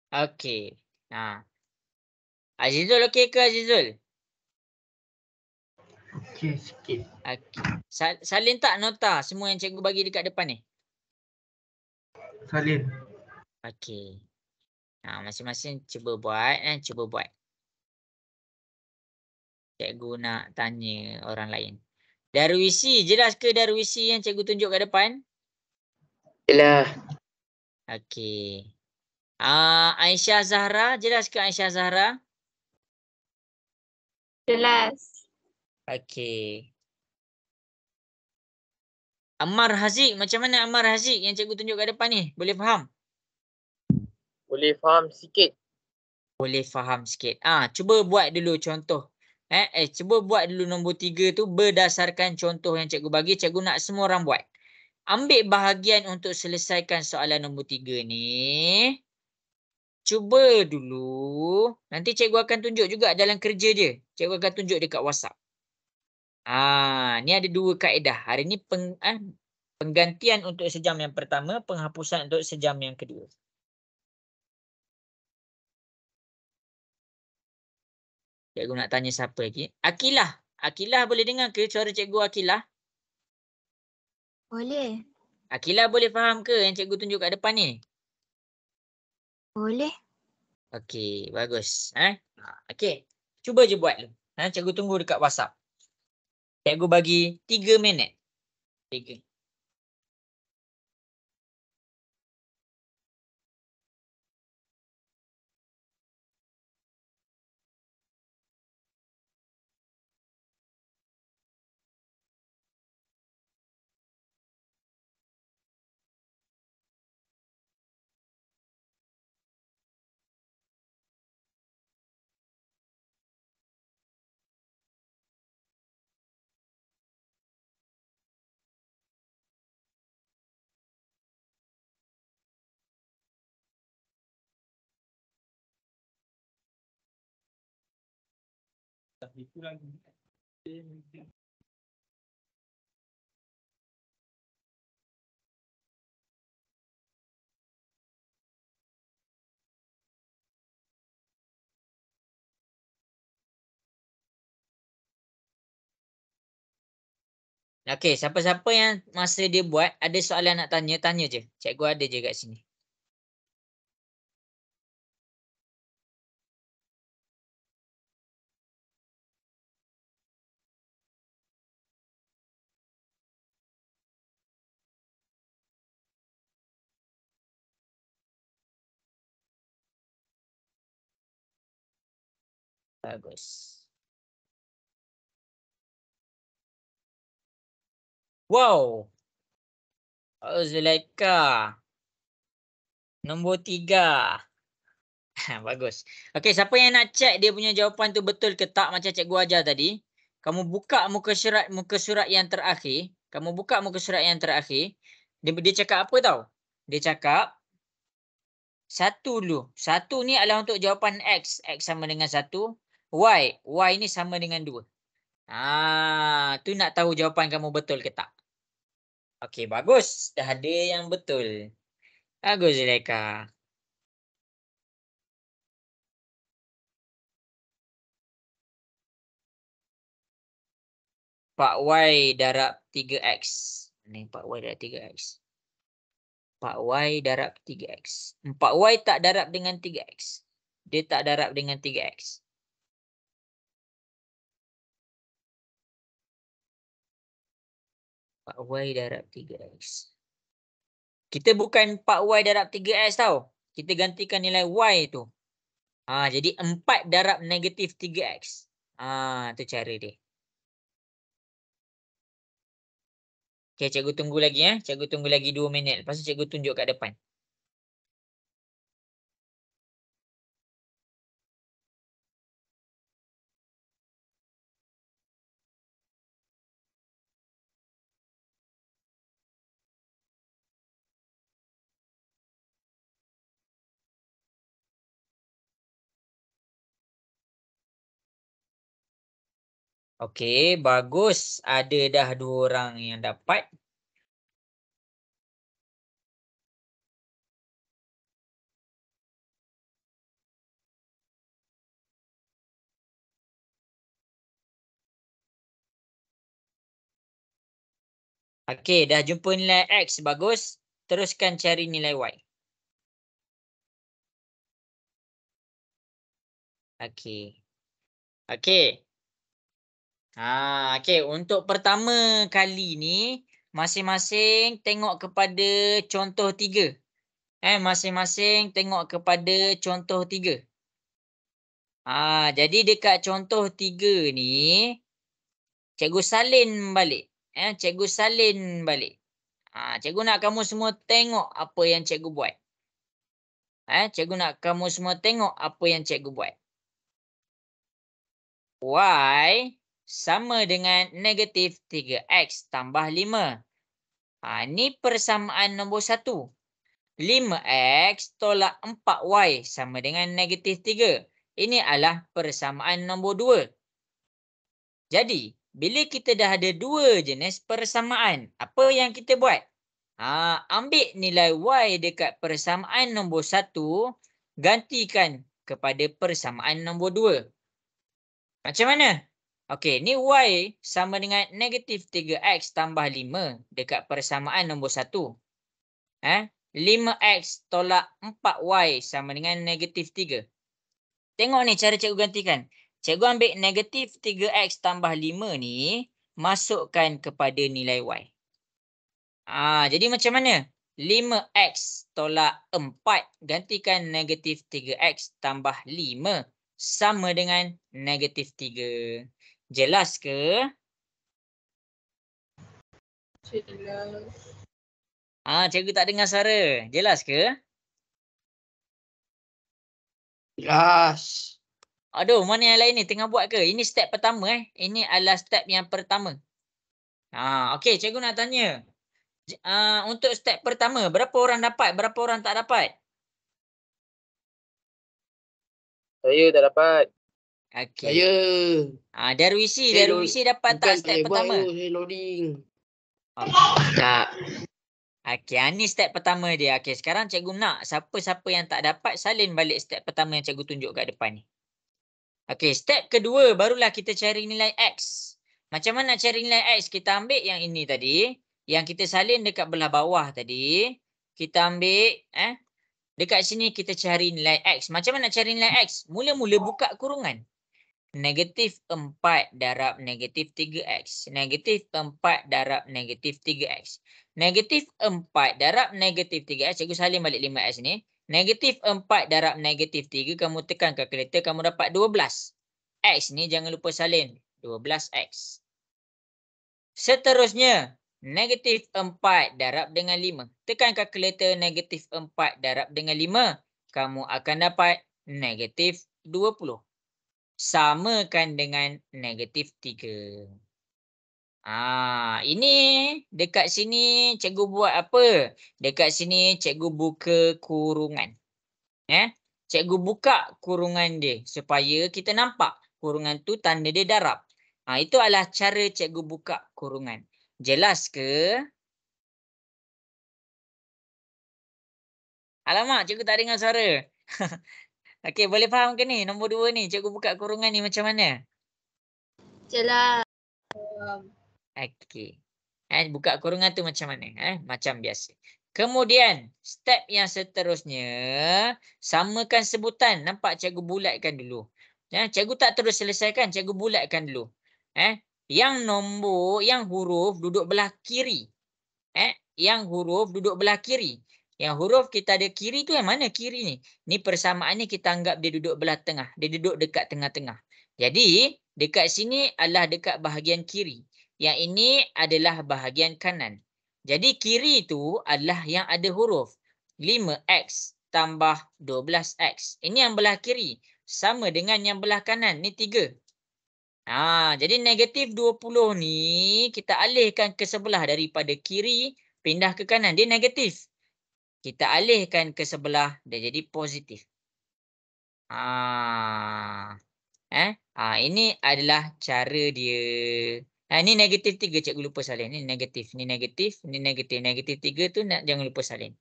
S1: Okey. Azizul okey ke Azizul?
S4: Okey sikit.
S1: Okey. Salin tak nota semua yang cikgu bagi dekat depan ni?
S4: Salin.
S1: Okey. Masing-masing cuba buat. Cikgu nak tanya orang lain. Darwisi, jelas ke Darwisi yang cikgu tunjuk kat depan?
S2: Jelas.
S1: Okey. Aisyah Zahra, jelas ke Aisyah Zahra?
S3: Jelas.
S1: Okey. Ammar Haziq, macam mana Ammar Haziq yang cikgu tunjuk kat depan ni? Boleh faham?
S2: Boleh faham sikit.
S1: Boleh faham sikit. Cuba buat dulu contoh Cuba buat dulu nombor 3 tu berdasarkan contoh yang cikgu bagi. Cikgu nak semua orang buat. Ambil bahagian untuk selesaikan soalan nombor 3 ni. Cuba dulu. Nanti cikgu akan tunjuk juga dalam kerja dia. Cikgu akan tunjuk dekat WhatsApp. Ni ada 2 kaedah. Hari ni penggantian untuk sejam yang pertama, penghapusan untuk sejam yang kedua. Cikgu nak tanya siapa lagi? Akilah. Akilah boleh dengar ke suara cikgu Akilah?
S3: Boleh.
S1: Akilah boleh faham ke yang cikgu tunjuk kat depan ni?
S3: Boleh.
S1: Okey, bagus. Okey. Cuba je buat dulu. Cikgu tunggu dekat WhatsApp. Cikgu bagi 3 minit. 3. Okey, siapa-siapa yang masa dia buat ada soalan nak tanya, tanya je. Cikgu ada je kat sini. Bagus. Wow. Zulaika. Nombor 3. Bagus. Okey, siapa yang nak check dia punya jawapan tu betul ke tak macam cikgu ajar tadi? Kamu buka muka surat yang terakhir. Kamu buka muka surat yang terakhir. Dia cakap apa tau? Dia cakap 1 dulu. 1 ni adalah untuk jawapan X. X sama dengan 1. Y. Y ni sama dengan 2. Tu nak tahu jawapan kamu betul ke tak? Okey, bagus. Dah ada yang betul. Bagus, Zulaika. Pak Y darab 3X. Ni 4Y darab 3X. 4Y darab 3X. 4Y tak darab dengan 3X. Dia tak darab dengan 3X. Pak Y darab 3X. Kita bukan 4Y darab 3X tau. Kita gantikan nilai Y tu. Jadi 4 darab negatif 3X. Tu cara dia. Okay, cikgu tunggu lagi. Cikgu tunggu lagi 2 minit. Lepas tu cikgu tunjuk kat depan. Okey, bagus. Ada dah 2 orang yang dapat. Okey, dah jumpa nilai X. Bagus. Teruskan cari nilai Y. Okey. Okey. Okey, untuk pertama kali ni masing-masing tengok kepada contoh 3. Masing-masing tengok kepada contoh 3. Jadi dekat contoh 3 ni cikgu salin balik. Cikgu salin balik. Cikgu nak kamu semua tengok apa yang cikgu buat. Cikgu nak kamu semua tengok apa yang cikgu buat. Y sama dengan negatif 3X tambah 5. Ini persamaan nombor 1. 5X tolak 4Y sama dengan negatif 3. Ini adalah persamaan nombor 2. Jadi, bila kita dah ada 2 jenis persamaan, apa yang kita buat? Ambil nilai Y dekat persamaan nombor 1, gantikan kepada persamaan nombor 2. Macam mana? Okey, ni Y sama dengan negatif 3X tambah 5 dekat persamaan nombor 1. 5X tolak 4Y sama dengan negatif 3. Tengok ni cara cikgu gantikan. Cikgu ambil negatif 3X tambah 5 ni, masukkan kepada nilai Y. Jadi macam mana? 5X tolak 4 gantikan negatif 3X tambah 5 sama dengan negatif 3. Jelas ke? Cikgu tak dengar suara. Jelas ke?
S2: Jelas.
S1: Aduh, mana yang lain ni? Tengah buat ke? Ini step pertama Ini adalah step yang pertama. Okey, cikgu nak tanya. Untuk step pertama, berapa orang dapat? Berapa orang tak dapat?
S5: Saya tak dapat.
S1: Okey.
S2: Saya.
S1: Darwisi
S2: Saya
S1: dapat
S2: bukan
S1: tak step
S2: saya buat
S1: pertama?
S2: tu, saya loading.
S5: Tak.
S1: Okey, ni step pertama dia. Okey, sekarang cikgu nak siapa-siapa yang tak dapat salin balik step pertama yang cikgu tunjuk kat depan ni. Okey, step kedua barulah kita cari nilai X. Macam mana nak cari nilai X? Kita ambil yang ini tadi, yang kita salin dekat belah bawah tadi. Kita ambil, dekat sini kita cari nilai X. Macam mana nak cari nilai X? Mula-mula buka kurungan. Negatif 4 darab negatif 3X. Negatif 4 darab negatif 3X. Negatif 4 darab negatif 3X. Cikgu salin balik 5X ni. Negatif 4 darab negatif 3. Kamu tekan kalkulator, kamu dapat 12. X ni jangan lupa salin. 12X. Seterusnya, negatif 4 darab dengan 5. Tekan kalkulator, negatif 4 darab dengan 5. Kamu akan dapat negatif 20. Samakan dengan negatif 3. Ini dekat sini cikgu buat apa? Dekat sini cikgu buka kurungan. Cikgu buka kurungan dia supaya kita nampak kurungan tu tanda dia darab. Itu adalah cara cikgu buka kurungan. Jelas ke? Alamak, cikgu tak dengar suara. Okey, boleh faham ke ni? Nombor 2 ni, cikgu buka kurungan ni macam mana?
S3: Jelas.
S1: Okey. Buka kurungan tu macam mana? Macam biasa. Kemudian, step yang seterusnya, samakan sebutan. Nampak cikgu bulatkan dulu. Cikgu tak terus selesaikan, cikgu bulatkan dulu. Yang nombor, yang huruf duduk belah kiri. Yang huruf duduk belah kiri. Yang huruf kita ada kiri tu yang mana kiri ni? Ni persamaan ni kita anggap dia duduk belah tengah. Dia duduk dekat tengah-tengah. Jadi, dekat sini adalah dekat bahagian kiri. Yang ini adalah bahagian kanan. Jadi, kiri itu adalah yang ada huruf. 5X tambah 12X. Ini yang belah kiri. Sama dengan yang belah kanan. Ni 3. Jadi negatif 20 ni kita alihkan ke sebelah daripada kiri pindah ke kanan. Dia negatif. Kita alihkan ke sebelah, dia jadi positif. Ini adalah cara dia. Ini negatif 3, cikgu lupa salin. Ini negatif, ini negatif, ini negatif. Negatif 3 tu jangan lupa salin.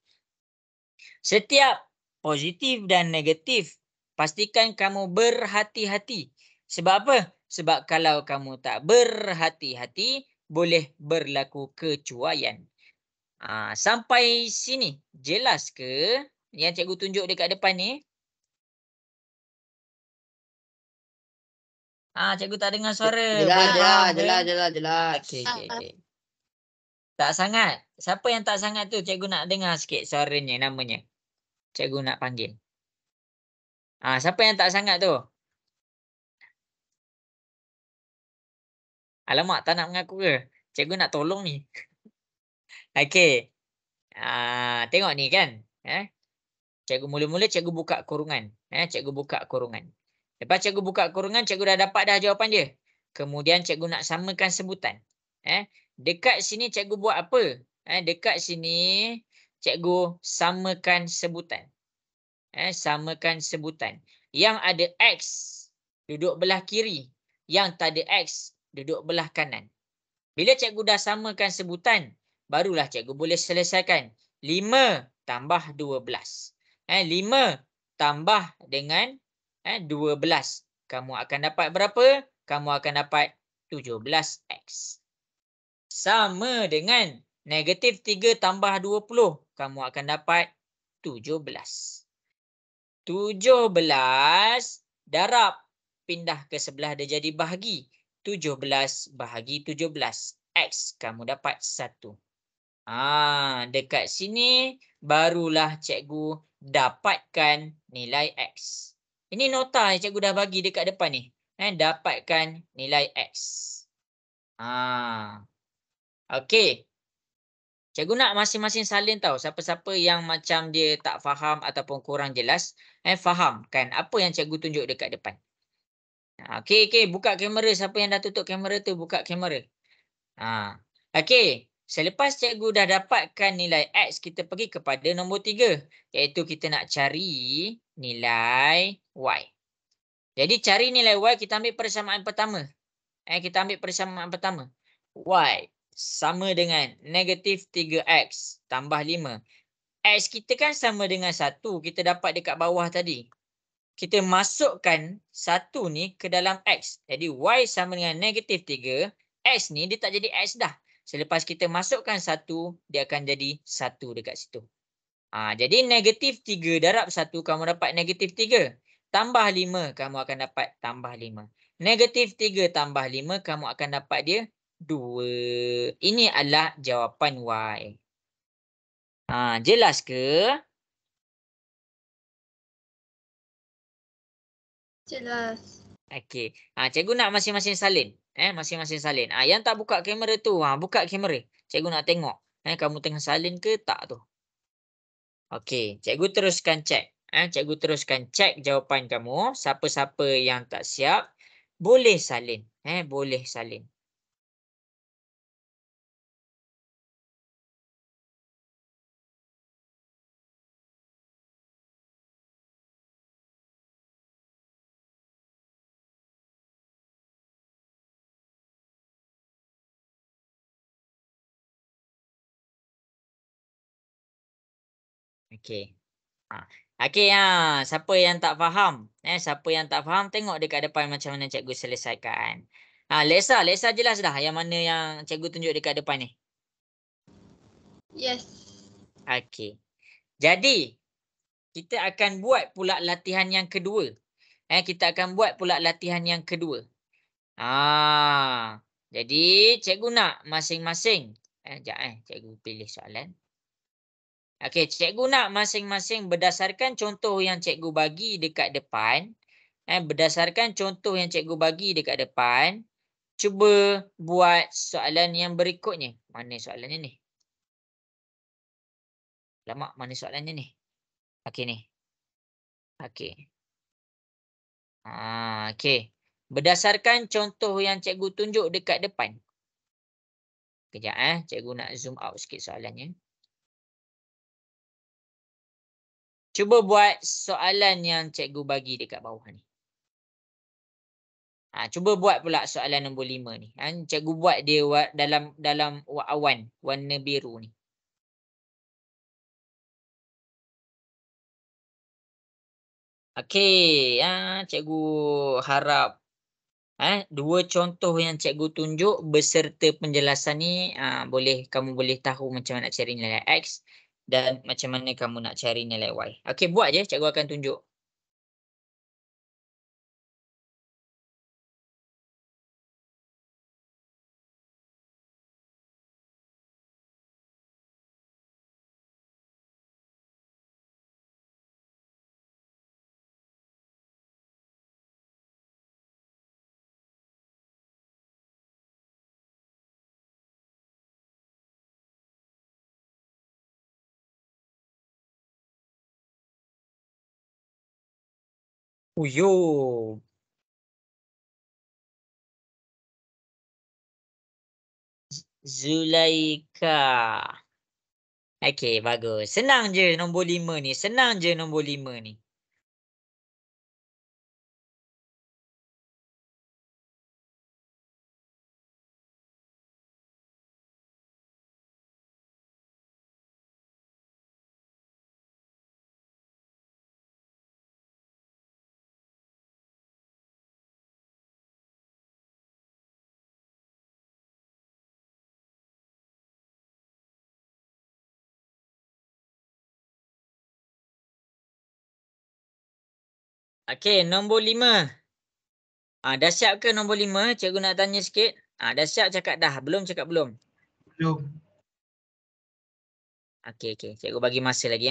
S1: Setiap positif dan negatif, pastikan kamu berhati-hati. Sebab apa? Sebab kalau kamu tak berhati-hati, boleh berlaku kecuaian. Sampai sini jelas ke yang cikgu tunjuk dekat depan ni? Cikgu tak dengar suara.
S2: Jelas.
S1: Okey. Tak sangat. Siapa yang tak sangat tu? Cikgu nak dengar sikit suaranya, namanya. Cikgu nak panggil. Siapa yang tak sangat tu? Alamak, tak nak mengaku ke? Cikgu nak tolong ni. Okey. Tengok ni kan. Cikgu mula-mula cikgu buka kurungan. Cikgu buka kurungan. Lepas cikgu buka kurungan, cikgu dah dapat dah jawapan dia. Kemudian cikgu nak samakan sebutan. Dekat sini cikgu buat apa? Dekat sini cikgu samakan sebutan. Samakan sebutan. Yang ada X duduk belah kiri. Yang tak ada X duduk belah kanan. Bila cikgu dah samakan sebutan, barulah cikgu boleh selesaikan. 5 tambah 12. 5 tambah dengan 12. Kamu akan dapat berapa? Kamu akan dapat 17X. Sama dengan negatif 3 tambah 20. Kamu akan dapat 17. 17 darab. Pindah ke sebelah dia jadi bahagi. 17 bahagi 17. X kamu dapat 1. Dekat sini barulah cikgu dapatkan nilai X. Ini nota yang cikgu dah bagi dekat depan ni. Dapatkan nilai X. Okey. Cikgu nak masing-masing salin tahu siapa-siapa yang macam dia tak faham ataupun kurang jelas, fahamkan apa yang cikgu tunjuk dekat depan. Okey, buka kamera. Siapa yang dah tutup kamera tu, buka kamera. Okey, selepas cikgu dah dapatkan nilai X, kita pergi kepada nombor 3. Iaitu kita nak cari nilai Y. Jadi cari nilai Y, kita ambil persamaan pertama. Kita ambil persamaan pertama. Y sama dengan negatif 3X tambah 5. X kita kan sama dengan 1. Kita dapat dekat bawah tadi. Kita masukkan 1 ni ke dalam X. Jadi Y sama dengan negatif 3. X ni dia tak jadi X dah. Selepas kita masukkan 1, dia akan jadi 1 dekat situ. Jadi negatif 3 darab 1, kamu dapat negatif 3. Tambah 5, kamu akan dapat tambah 5. Negatif 3 tambah 5, kamu akan dapat dia 2. Ini adalah jawapan Y. Jelas ke?
S3: Jelas.
S1: Okey. Cikgu nak masing-masing salin. Masing-masing salin. Yang tak buka kamera tu, buka kamera. Cikgu nak tengok. Kamu tengah salin ke tak tu? Okey, cikgu teruskan cek. Cikgu teruskan cek jawapan kamu. Siapa-siapa yang tak siap, boleh salin. Boleh salin. Okey. Okey, siapa yang tak faham? Siapa yang tak faham, tengok dekat depan macam mana cikgu selesaikan. Leksa jelas dah yang mana yang cikgu tunjuk dekat depan ni.
S3: Yes.
S1: Okey. Jadi, kita akan buat pula latihan yang kedua. Kita akan buat pula latihan yang kedua. Jadi, cikgu nak masing-masing. Cikgu pilih soalan. Okey, cikgu nak masing-masing berdasarkan contoh yang cikgu bagi dekat depan. Berdasarkan contoh yang cikgu bagi dekat depan, cuba buat soalan yang berikutnya. Mana soalannya ni? Lama, mana soalannya ni? Okey ni. Okey. Okey. Berdasarkan contoh yang cikgu tunjuk dekat depan. Kejap cikgu nak zoom out sikit soalannya. Cuba buat soalan yang cikgu bagi dekat bawah ni. Cuba buat pula soalan nombor 5 ni. Cikgu buat dia dalam awan warna biru ni. Okey, cikgu harap dua contoh yang cikgu tunjuk beserta penjelasan ni kamu boleh tahu macam mana nak cari nilai X dan macam mana kamu nak cari nilai Y. Okey, buat je, cikgu akan tunjuk. Uyuh. Zulaika. Okey, bagus. Senang je nombor 5 ni. Senang je nombor 5 ni. Okey, nombor 5. Dah siap ke nombor 5? Cikgu nak tanya sikit. Dah siap cakap dah. Belum cakap belum?
S4: Belum.
S1: Okey, okey. Cikgu bagi masa lagi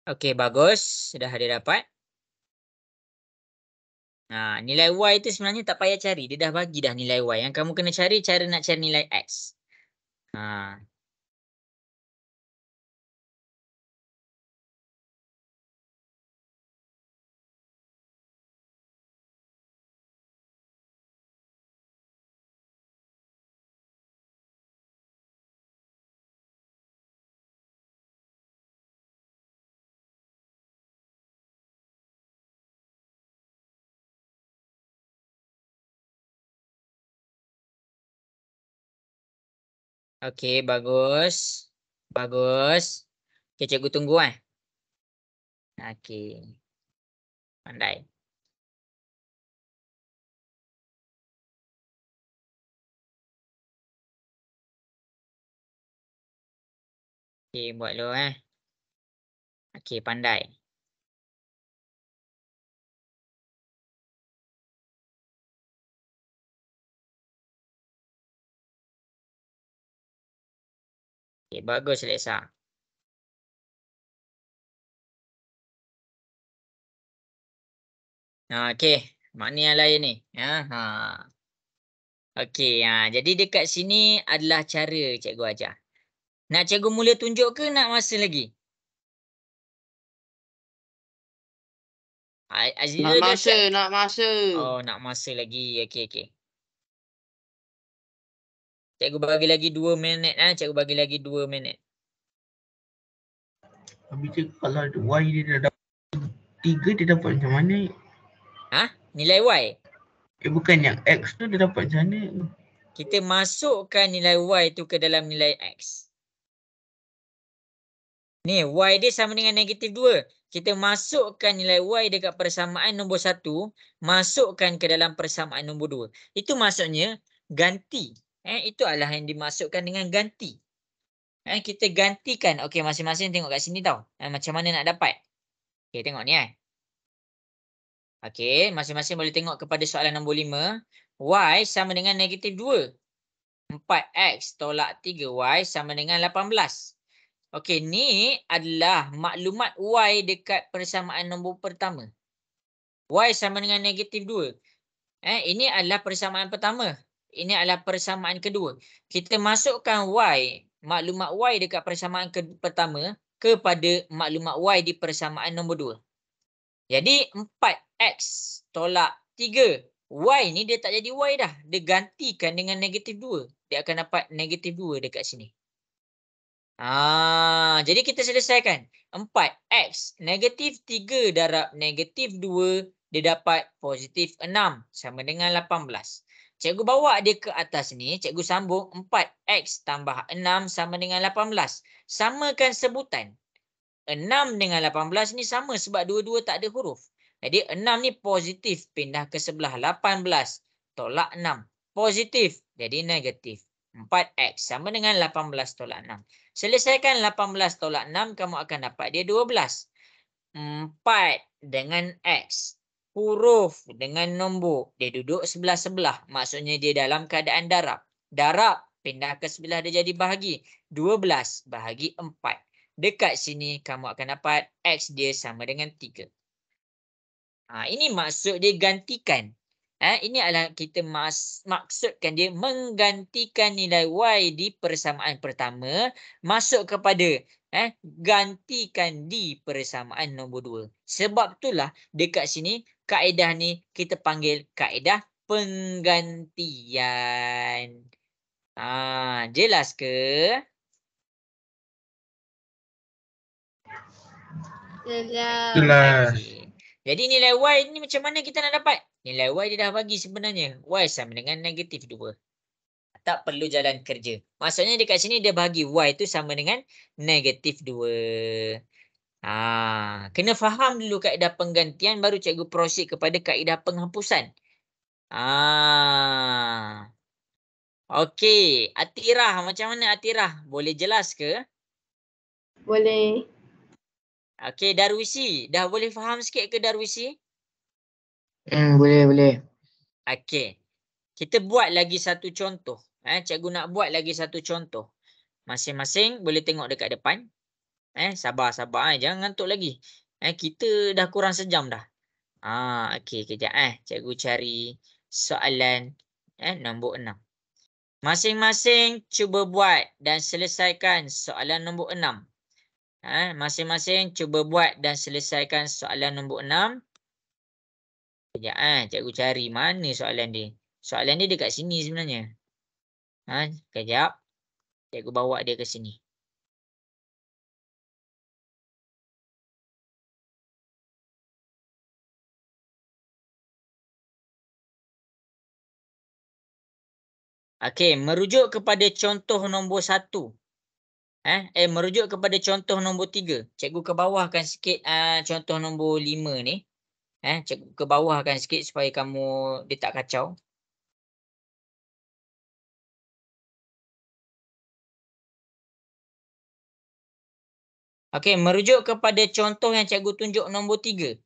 S1: Okey, bagus. Sudah ada dapat. Nilai Y itu sebenarnya tak payah cari. Dia dah bagi dah nilai Y. Yang kamu kena cari cara nak cari nilai X. Okey, bagus. Bagus. Okey, cikgu tunggu Okey. Pandai. Okey, buat dulu Okey, pandai. Okey, bagus Alexa. Okey, makna yang lain ni. Okey, jadi dekat sini adalah cara cikgu ajar. Nak cikgu mula tunjuk ke nak masa lagi? Azizul
S2: Nak
S1: dah
S2: masa,
S1: siap?
S2: nak masa.
S1: Oh, nak masa lagi. Okey, okey. Cikgu bagi lagi 2 minit Cikgu bagi lagi 2 minit.
S4: Habis tu kalau Y dia dah dapat 3, dia dapat macam mana?
S1: Nilai Y.
S4: Bukan yang X tu dia dapat macam mana?
S1: Kita masukkan nilai Y tu ke dalam nilai X. Ni, Y dia sama dengan negatif 2. Kita masukkan nilai Y dekat persamaan nombor 1. Masukkan ke dalam persamaan nombor 2. Itu maksudnya ganti. Itu adalah yang dimasukkan dengan ganti. Kita gantikan. Okey, masing-masing tengok kat sini tau. Macam mana nak dapat. Okey, tengok ni Okey, masing-masing boleh tengok kepada soalan nombor 5. Y sama dengan negatif 2. 4X tolak 3Y sama dengan 18. Okey, ni adalah maklumat Y dekat persamaan nombor pertama. Y sama dengan negatif 2. Ini adalah persamaan pertama. Ini adalah persamaan kedua. Kita masukkan Y, maklumat Y dekat persamaan pertama kepada maklumat Y di persamaan nombor 2. Jadi 4X tolak 3. Y ni dia tak jadi Y dah. Dia gantikan dengan negatif 2. Dia akan dapat negatif 2 dekat sini. Jadi kita selesaikan. 4X negatif 3 darab negatif 2. Dia dapat positif 6 sama dengan 18. Cikgu bawa dia ke atas ni. Cikgu sambung 4X tambah 6 sama dengan 18. Samakan sebutan. 6 dengan 18 ni sama sebab dua-dua tak ada huruf. Jadi 6 ni positif pindah ke sebelah. 18 tolak 6. Positif jadi negatif. 4x sama dengan 18 tolak 6. Selesaikan 18 tolak 6, kamu akan dapat dia 12. 4 dengan x. Huruf dengan nombor. Dia duduk sebelah-sebelah. Maksudnya dia dalam keadaan darab. Darab pindah ke sebelah dia jadi bahagi. 12 bahagi 4. Dekat sini kamu akan dapat x dia sama dengan 3. Ini maksud dia gantikan. Ini adalah kita maksudkan dia menggantikan nilai y di persamaan pertama masuk kepada gantikan di persamaan nombor 2. Sebab itulah dekat sini kaedah ni kita panggil kaedah penggantian. Jelas ke?
S3: Jelas.
S4: Jelas.
S1: Okey. Jadi nilai y ni macam mana kita nak dapat? Nilai y dia dah bagi sebenarnya. Y sama dengan negatif 2. Tak perlu jalan kerja. Maksudnya dekat sini dia bagi y tu sama dengan negatif 2. Kena faham dulu kaedah penggantian baru cikgu proceed kepada kaedah penghapusan. Okey, Atirah, macam mana Atirah? Boleh jelas ke?
S3: Boleh.
S1: Okey, Darwisi, dah boleh faham sikit ke Darwisi?
S5: Boleh.
S1: Okey. Kita buat lagi satu contoh. Cikgu nak buat lagi satu contoh. Masing-masing boleh tengok dekat depan. Sabar-sabar. Jangan ngantuk lagi. Kita dah kurang sejam dah. Okey, kejap. Cikgu cari soalan nombor 6. Masing-masing cuba buat dan selesaikan soalan nombor 6. Masing-masing cuba buat dan selesaikan soalan nombor 6. Kejap. Cikgu cari mana soalan dia. Soalan dia dekat sini sebenarnya. Kejap. Cikgu bawa dia ke sini. Okey, merujuk kepada contoh nombor 1. Merujuk kepada contoh nombor 3. Cikgu ke bawahkan sikit contoh nombor 5 ni. Cikgu ke bawahkan sikit supaya kamu dia tak kacau. Okey, merujuk kepada contoh yang cikgu tunjuk nombor 3.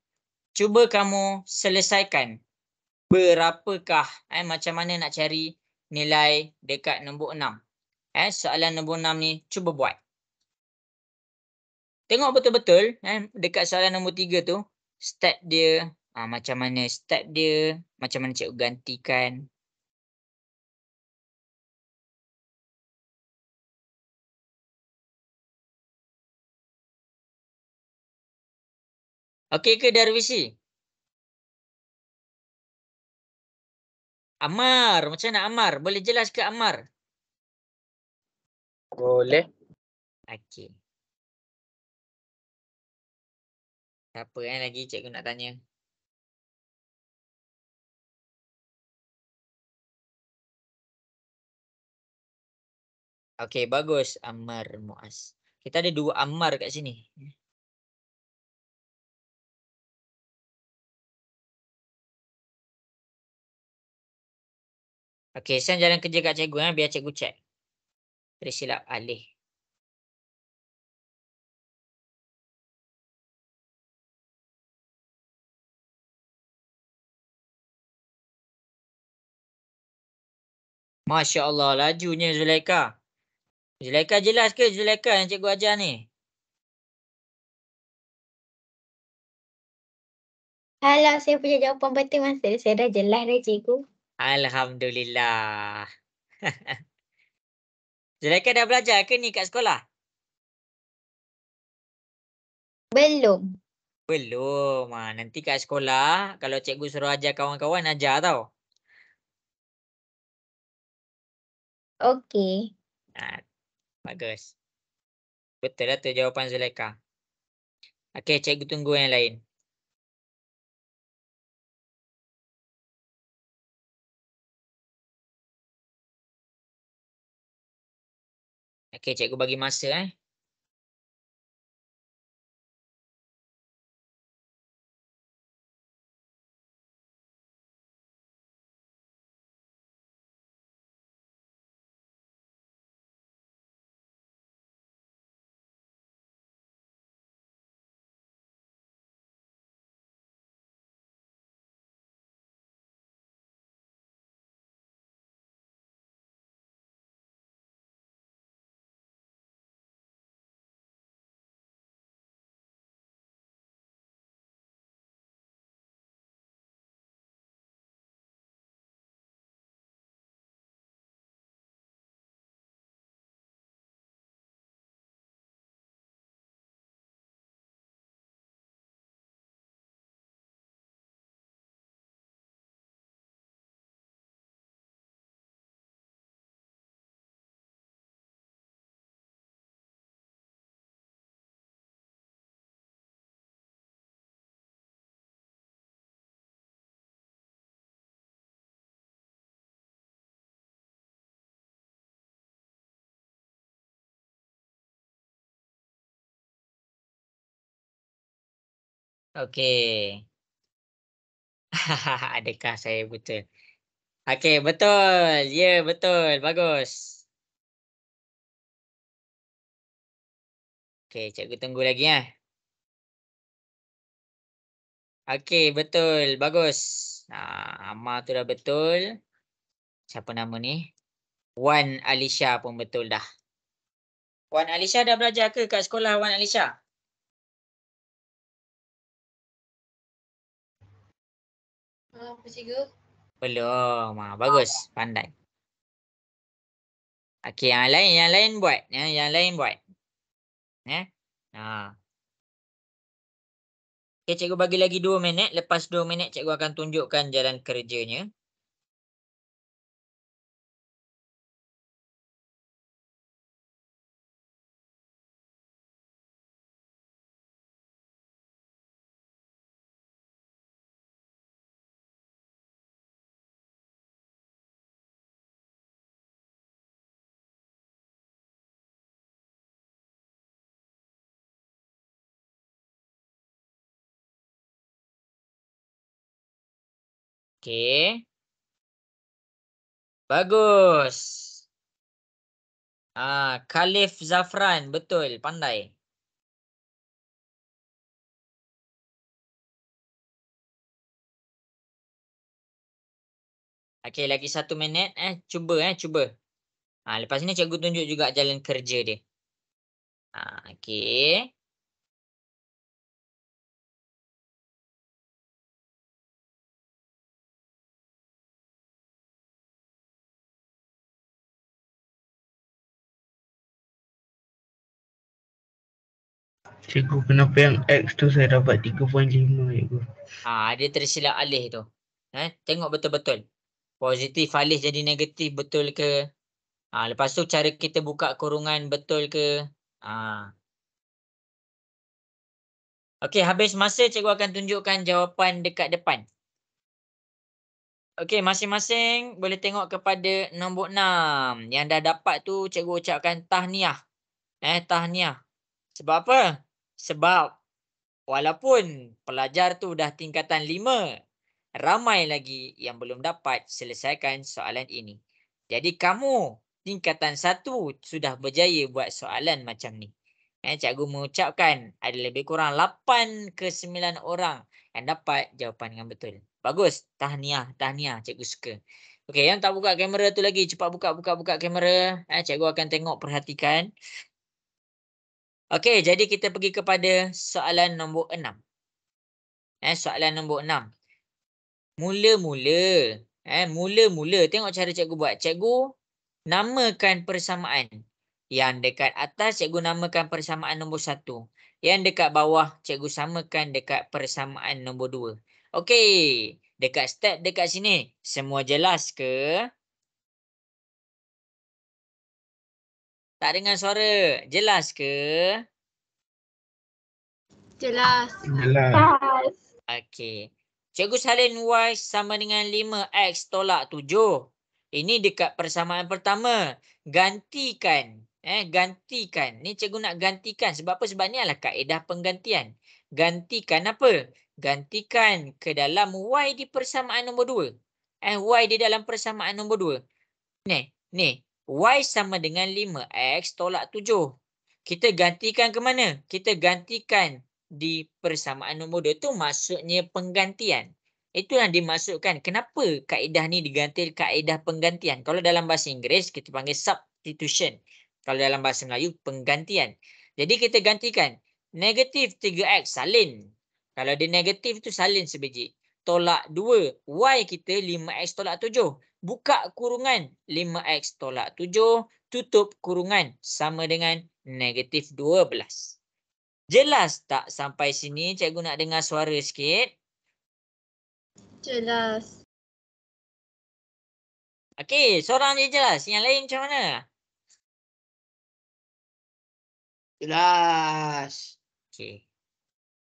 S1: Cuba kamu selesaikan. Berapakah? Macam mana nak cari nilai dekat nombor 6. Soalan nombor 6 ni cuba buat. Tengok betul-betul dekat soalan nombor 3 tu. Step dia. Macam mana step dia. Macam mana cikgu gantikan. Okey ke Darwisi? Amar. Macam mana Amar? Boleh jelas ke Amar?
S5: Boleh.
S1: Okey. Siapa lagi cikgu nak tanya? Okey, bagus. Ammar Muaz. Kita ada 2 Ammar kat sini. Okey, sen jalan kerja kat cikgu biar cikgu check. Tersilap alih. Masya Allah, lajunya Zulaika. Zulaika jelas ke Zulaika yang cikgu ajar ni?
S3: Kalau saya punya jawapan betul masa saya dah jelas dah cikgu.
S1: Alhamdulillah. Zulaika dah belajar ke ni kat sekolah?
S3: Belum.
S1: Belum. Nanti kat sekolah, kalau cikgu suruh ajar kawan-kawan, ajar tau.
S3: Okey.
S1: Bagus. Betul lah tu jawapan Zulaika. Okey, cikgu tunggu yang lain. Okey, cikgu bagi masa Okey. Adakah saya betul? Okey, betul. Ya, betul. Bagus. Okey, cikgu tunggu lagi ya. Okey, betul. Bagus. Amar tu dah betul. Siapa nama ni? Wan Alisha pun betul dah. Wan Alisha dah belajar ke kat sekolah Wan Alisha?
S3: Apa cikgu?
S1: Belum. Bagus. Pandai. Okey, yang lain buat. Ya, yang lain buat. Ya. Okey, cikgu bagi lagi 2 minit. Lepas 2 minit, cikgu akan tunjukkan jalan kerjanya. Okey. Bagus. Khalif Zafran. Betul. Pandai. Okey, lagi 1 minit. Cuba. Lepas ni cikgu tunjuk juga jalan kerja dia. Okey.
S4: Cikgu, kenapa yang X tu saya dapat 3.5 cikgu?
S1: Dia tersilap alih tu. Tengok betul-betul. Positif alih jadi negatif betul ke? Lepas tu cara kita buka kurungan betul ke? Okey, habis masa cikgu akan tunjukkan jawapan dekat depan. Okey, masing-masing boleh tengok kepada nombor 6. Yang dah dapat tu cikgu ucapkan tahniah. Tahniah. Sebab apa? Sebab walaupun pelajar tu dah tingkatan 5, ramai lagi yang belum dapat selesaikan soalan ini. Jadi kamu tingkatan 1 sudah berjaya buat soalan macam ni. Cikgu mengucapkan ada lebih kurang 8 ke 9 orang yang dapat jawapan dengan betul. Bagus. Tahniah. Cikgu suka. Okey, yang tak buka kamera tu lagi, cepat buka kamera. Cikgu akan tengok, perhatikan. Okey, jadi kita pergi kepada soalan nombor 6. Soalan nombor 6. Mula-mula. Tengok cara cikgu buat. Cikgu namakan persamaan. Yang dekat atas cikgu namakan persamaan nombor 1. Yang dekat bawah cikgu samakan dekat persamaan nombor 2. Okey. Dekat step dekat sini. Semua jelas ke? Tak dengar suara. Jelas ke?
S3: Jelas.
S4: Jelas.
S1: Okey. Cikgu salin Y sama dengan 5X tolak 7. Ini dekat persamaan pertama. Gantikan. Gantikan. Ni cikgu nak gantikan. Sebab apa? Sebab ni adalah kaedah penggantian. Gantikan apa? Gantikan ke dalam Y di persamaan nombor 2. Y di dalam persamaan nombor 2. Ni. Y sama dengan 5X tolak 7. Kita gantikan ke mana? Kita gantikan di persamaan nombor 2 tu maksudnya penggantian. Itu yang dimaksudkan. Kenapa kaedah ni diganti kaedah penggantian? Kalau dalam bahasa Inggeris kita panggil substitution. Kalau dalam bahasa Melayu penggantian. Jadi kita gantikan negatif 3X salin. Kalau dia negatif tu salin sebiji. Tolak 2. Y kita 5X tolak 7. Buka kurungan 5X tolak 7. Tutup kurungan sama dengan negatif 12. Jelas tak sampai sini? Cikgu nak dengar suara sikit.
S3: Jelas.
S1: Okey, seorang je jelas. Yang lain macam mana?
S2: Jelas.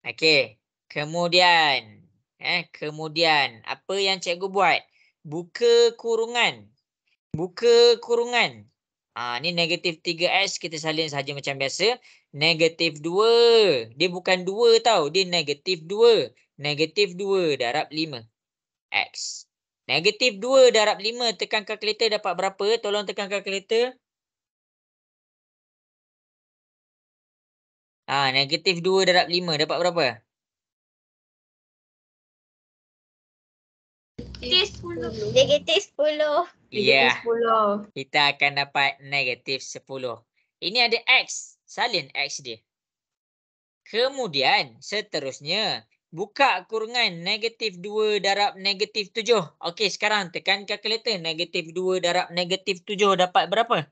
S1: Okey. Kemudian apa yang cikgu buat? Buka kurungan. Ni negatif 3x kita salin saja macam biasa. Negatif 2. Dia bukan 2 tau. Dia negatif 2. Negatif 2 darab 5. X. Negatif 2 darab 5. Tekan kalkulator dapat berapa? Tolong tekan kalkulator. Negatif 2 darab 5 dapat berapa?
S3: Negatif 10.
S1: Ya.
S6: 10.
S1: Kita akan dapat negatif 10. Ini ada X. Salin X dia. Kemudian seterusnya. Buka kurungan negatif 2 darab negatif 7. Okey, sekarang tekan kalkulator. Negatif 2 darab negatif 7 dapat berapa?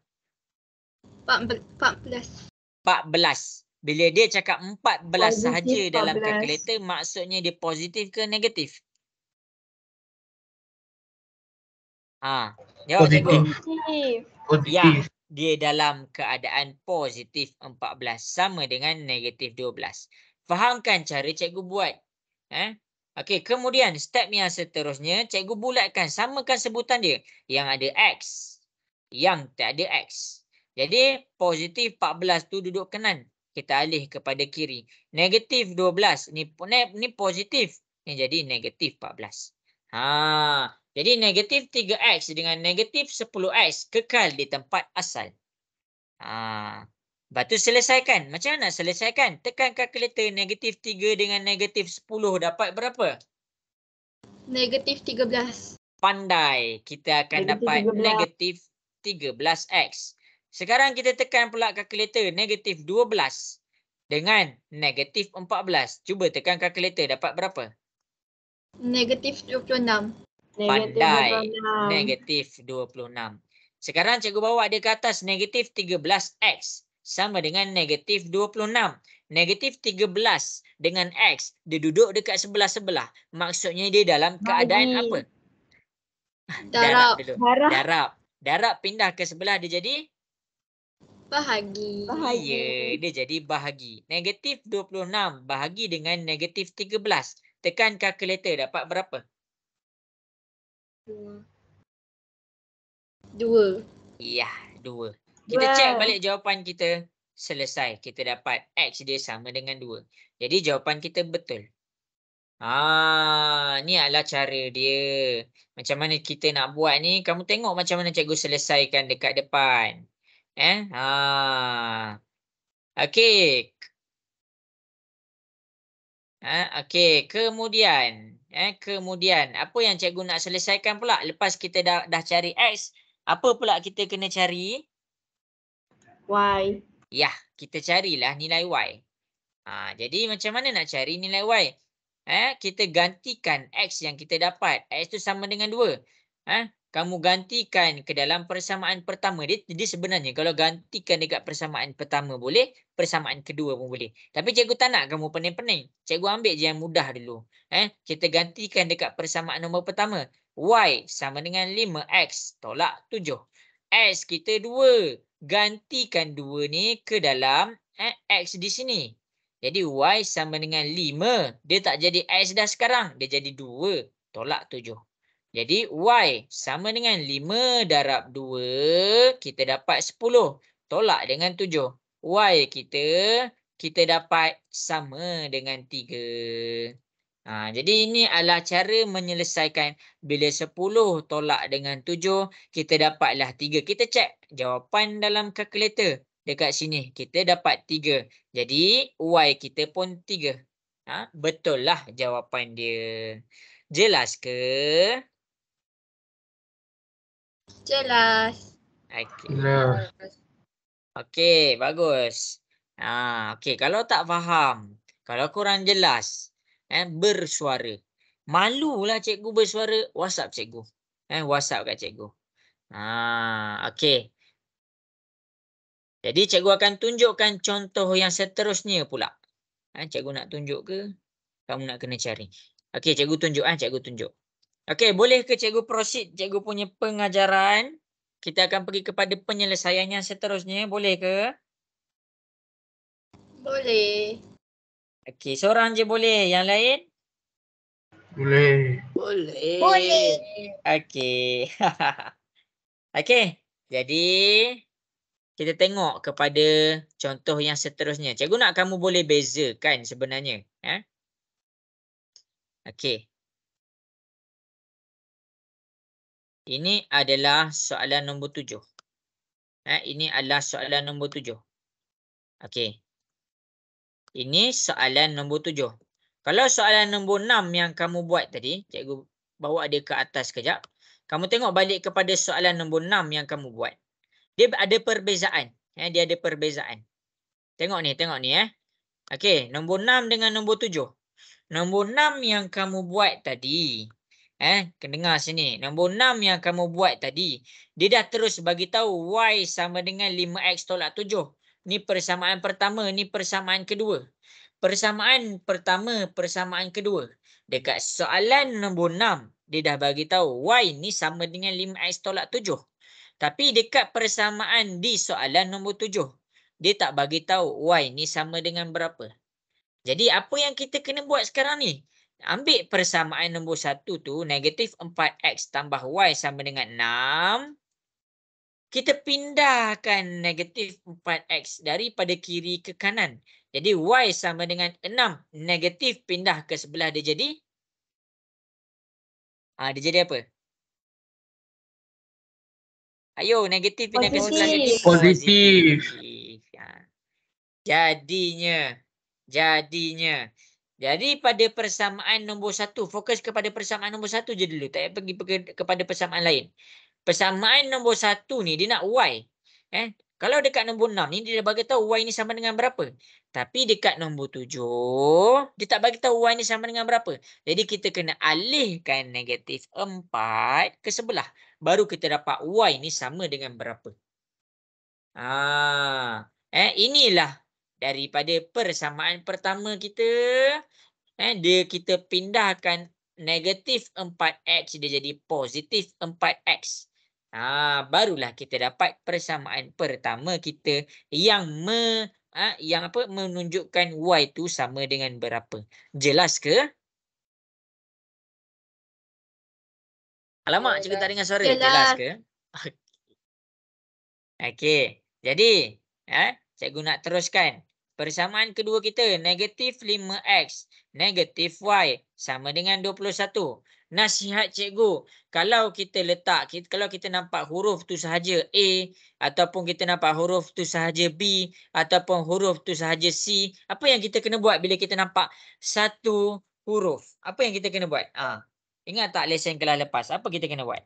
S6: 14.
S1: 14. Bila dia cakap 14 sahaja
S6: Positif
S1: dalam
S6: 14.
S1: kalkulator, maksudnya dia positif ke negatif? Jawab cikgu.
S4: Positif.
S6: Positif.
S1: Ya,
S4: Positif.
S1: dia dalam keadaan positif 14 sama dengan negatif 12. Fahamkan cara cikgu buat. Okey, kemudian step yang seterusnya, cikgu bulatkan, samakan sebutan dia. Yang ada X, yang tak ada X. Jadi, positif 14 tu duduk kanan. Kita alih kepada kiri. Negatif 12, ni positif. Ni jadi negatif 14. Jadi negatif 3x dengan negatif 10x kekal di tempat asal. Lepas tu selesaikan. Macam mana nak selesaikan? Tekan kalkulator negatif 3 dengan negatif 10 dapat berapa?
S6: Negatif 13.
S1: Pandai. Kita akan
S6: Negatif
S1: dapat
S6: 13.
S1: negatif 13x. Sekarang kita tekan pula kalkulator negatif 12 dengan negatif 14. Cuba tekan kalkulator dapat berapa?
S6: Negatif 26.
S1: Pandai. Negatif 26. Sekarang cikgu bawa dia ke atas. Negatif 13x sama dengan negatif 26. Negatif 13 dengan x. Dia duduk dekat sebelah-sebelah. Maksudnya dia dalam keadaan
S6: Bagi.
S1: apa?
S6: Darab.
S1: dulu.
S6: Darab.
S1: Darab pindah ke sebelah dia jadi?
S6: Bahagi.
S1: Ya, dia jadi bahagi. Negatif 26 bahagi dengan negatif 13. Tekan kalkulator dapat berapa?
S6: 2.
S1: Ya, 2. Kita cek balik jawapan kita. Selesai. Kita dapat X dia sama dengan 2. Jadi jawapan kita betul. Ni adalah cara dia. Macam mana kita nak buat ni. Kamu tengok macam mana cikgu selesaikan dekat depan. Okey. Okey. Kemudian. Apa yang cikgu nak selesaikan pula? Lepas kita dah cari X. Apa pula kita kena cari?
S6: Y.
S1: Ya, kita carilah nilai Y. Jadi macam mana nak cari nilai Y? Kita gantikan X yang kita dapat. X tu sama dengan 2. Kamu gantikan ke dalam persamaan pertama. Dia sebenarnya kalau gantikan dekat persamaan pertama boleh, persamaan kedua pun boleh. Tapi cikgu tak nak kamu pening-pening. Cikgu ambil je yang mudah dulu. Kita gantikan dekat persamaan nombor pertama. Y sama dengan 5X tolak 7. X kita 2. Gantikan 2 ni ke dalam X di sini. Jadi Y sama dengan 5. Dia tak jadi X dah sekarang. Dia jadi 2 tolak 7. Jadi Y sama dengan 5 darab 2. Kita dapat 10. Tolak dengan 7. Y kita dapat sama dengan 3. Jadi ini adalah cara menyelesaikan. Bila 10 tolak dengan 7. Kita dapatlah 3. Kita cek jawapan dalam kalkulator. Dekat sini kita dapat 3. Jadi Y kita pun 3. Betul lah jawapan dia. Jelas ke?
S6: Jelas.
S1: Okey, bagus. Okey, kalau tak faham, kalau kurang jelas, bersuara. Malulah cikgu bersuara, WhatsApp cikgu. WhatsApp kat cikgu. Okey. Jadi cikgu akan tunjukkan contoh yang seterusnya pula. Cikgu nak tunjuk ke? Kamu nak kena cari. Okey, cikgu tunjuk. Cikgu tunjuk. Okey, boleh ke cikgu proceed cikgu punya pengajaran? Kita akan pergi kepada penyelesaian yang seterusnya. Boleh ke?
S6: Boleh.
S1: Okey, seorang je boleh. Yang lain?
S4: Boleh.
S3: Boleh.
S1: Okey. Okey, jadi kita tengok kepada contoh yang seterusnya. Cikgu nak kamu boleh bezakan sebenarnya. Okey. Ini adalah soalan nombor 7. Ini adalah soalan nombor 7. Okey. Ini soalan nombor 7. Kalau soalan nombor 6 yang kamu buat tadi, cikgu bawa dia ke atas kejap. Kamu tengok balik kepada soalan nombor 6 yang kamu buat. Dia ada perbezaan. Dia ada perbezaan. Tengok ni. Okey, nombor 6 dengan nombor 7. Nombor 6 yang kamu buat tadi. Kena dengar sini. Nombor 6 yang kamu buat tadi. Dia dah terus bagi tahu Y sama dengan 5X tolak 7. Ni persamaan pertama, ni persamaan kedua. Persamaan pertama, persamaan kedua. Dekat soalan nombor 6, dia dah bagi tahu Y ni sama dengan 5X tolak 7. Tapi dekat persamaan di soalan nombor 7, dia tak bagi tahu Y ni sama dengan berapa. Jadi apa yang kita kena buat sekarang ni? Ambil persamaan nombor 1 tu, negatif 4X tambah Y sama dengan 6. Kita pindahkan negatif 4X daripada kiri ke kanan. Jadi Y sama dengan 6. Negatif pindah ke sebelah dia jadi? Dia jadi apa? Ayo, negatif pindah ke sebelah jadi?
S4: Positif.
S1: Jadinya. Jadi pada persamaan nombor 1, fokus kepada persamaan nombor 1 je dulu. Tak payah pergi kepada persamaan lain. Persamaan nombor 1 ni dia nak Y. Kalau dekat nombor 6 ni dia dah bagi tahu Y ni sama dengan berapa. Tapi dekat nombor 7 dia tak bagi tahu Y ni sama dengan berapa. Jadi kita kena alihkan negatif 4 ke sebelah. Baru kita dapat Y ni sama dengan berapa. Inilah daripada persamaan pertama kita. Kita pindahkan negatif 4X dia jadi positif 4X. Barulah kita dapat persamaan pertama kita yang menunjukkan Y tu sama dengan berapa. Jelas ke? Alamak, cikgu tak dengar suara. Jelas ke? Okey. Jadi, cikgu nak teruskan. Persamaan kedua kita, negatif 5X, negatif Y sama dengan 21. Nasihat cikgu, kalau kita nampak huruf tu sahaja A, ataupun kita nampak huruf tu sahaja B, ataupun huruf tu sahaja C, apa yang kita kena buat bila kita nampak satu huruf? Apa yang kita kena buat? Ingat tak lesen kelas lepas? Apa kita kena buat?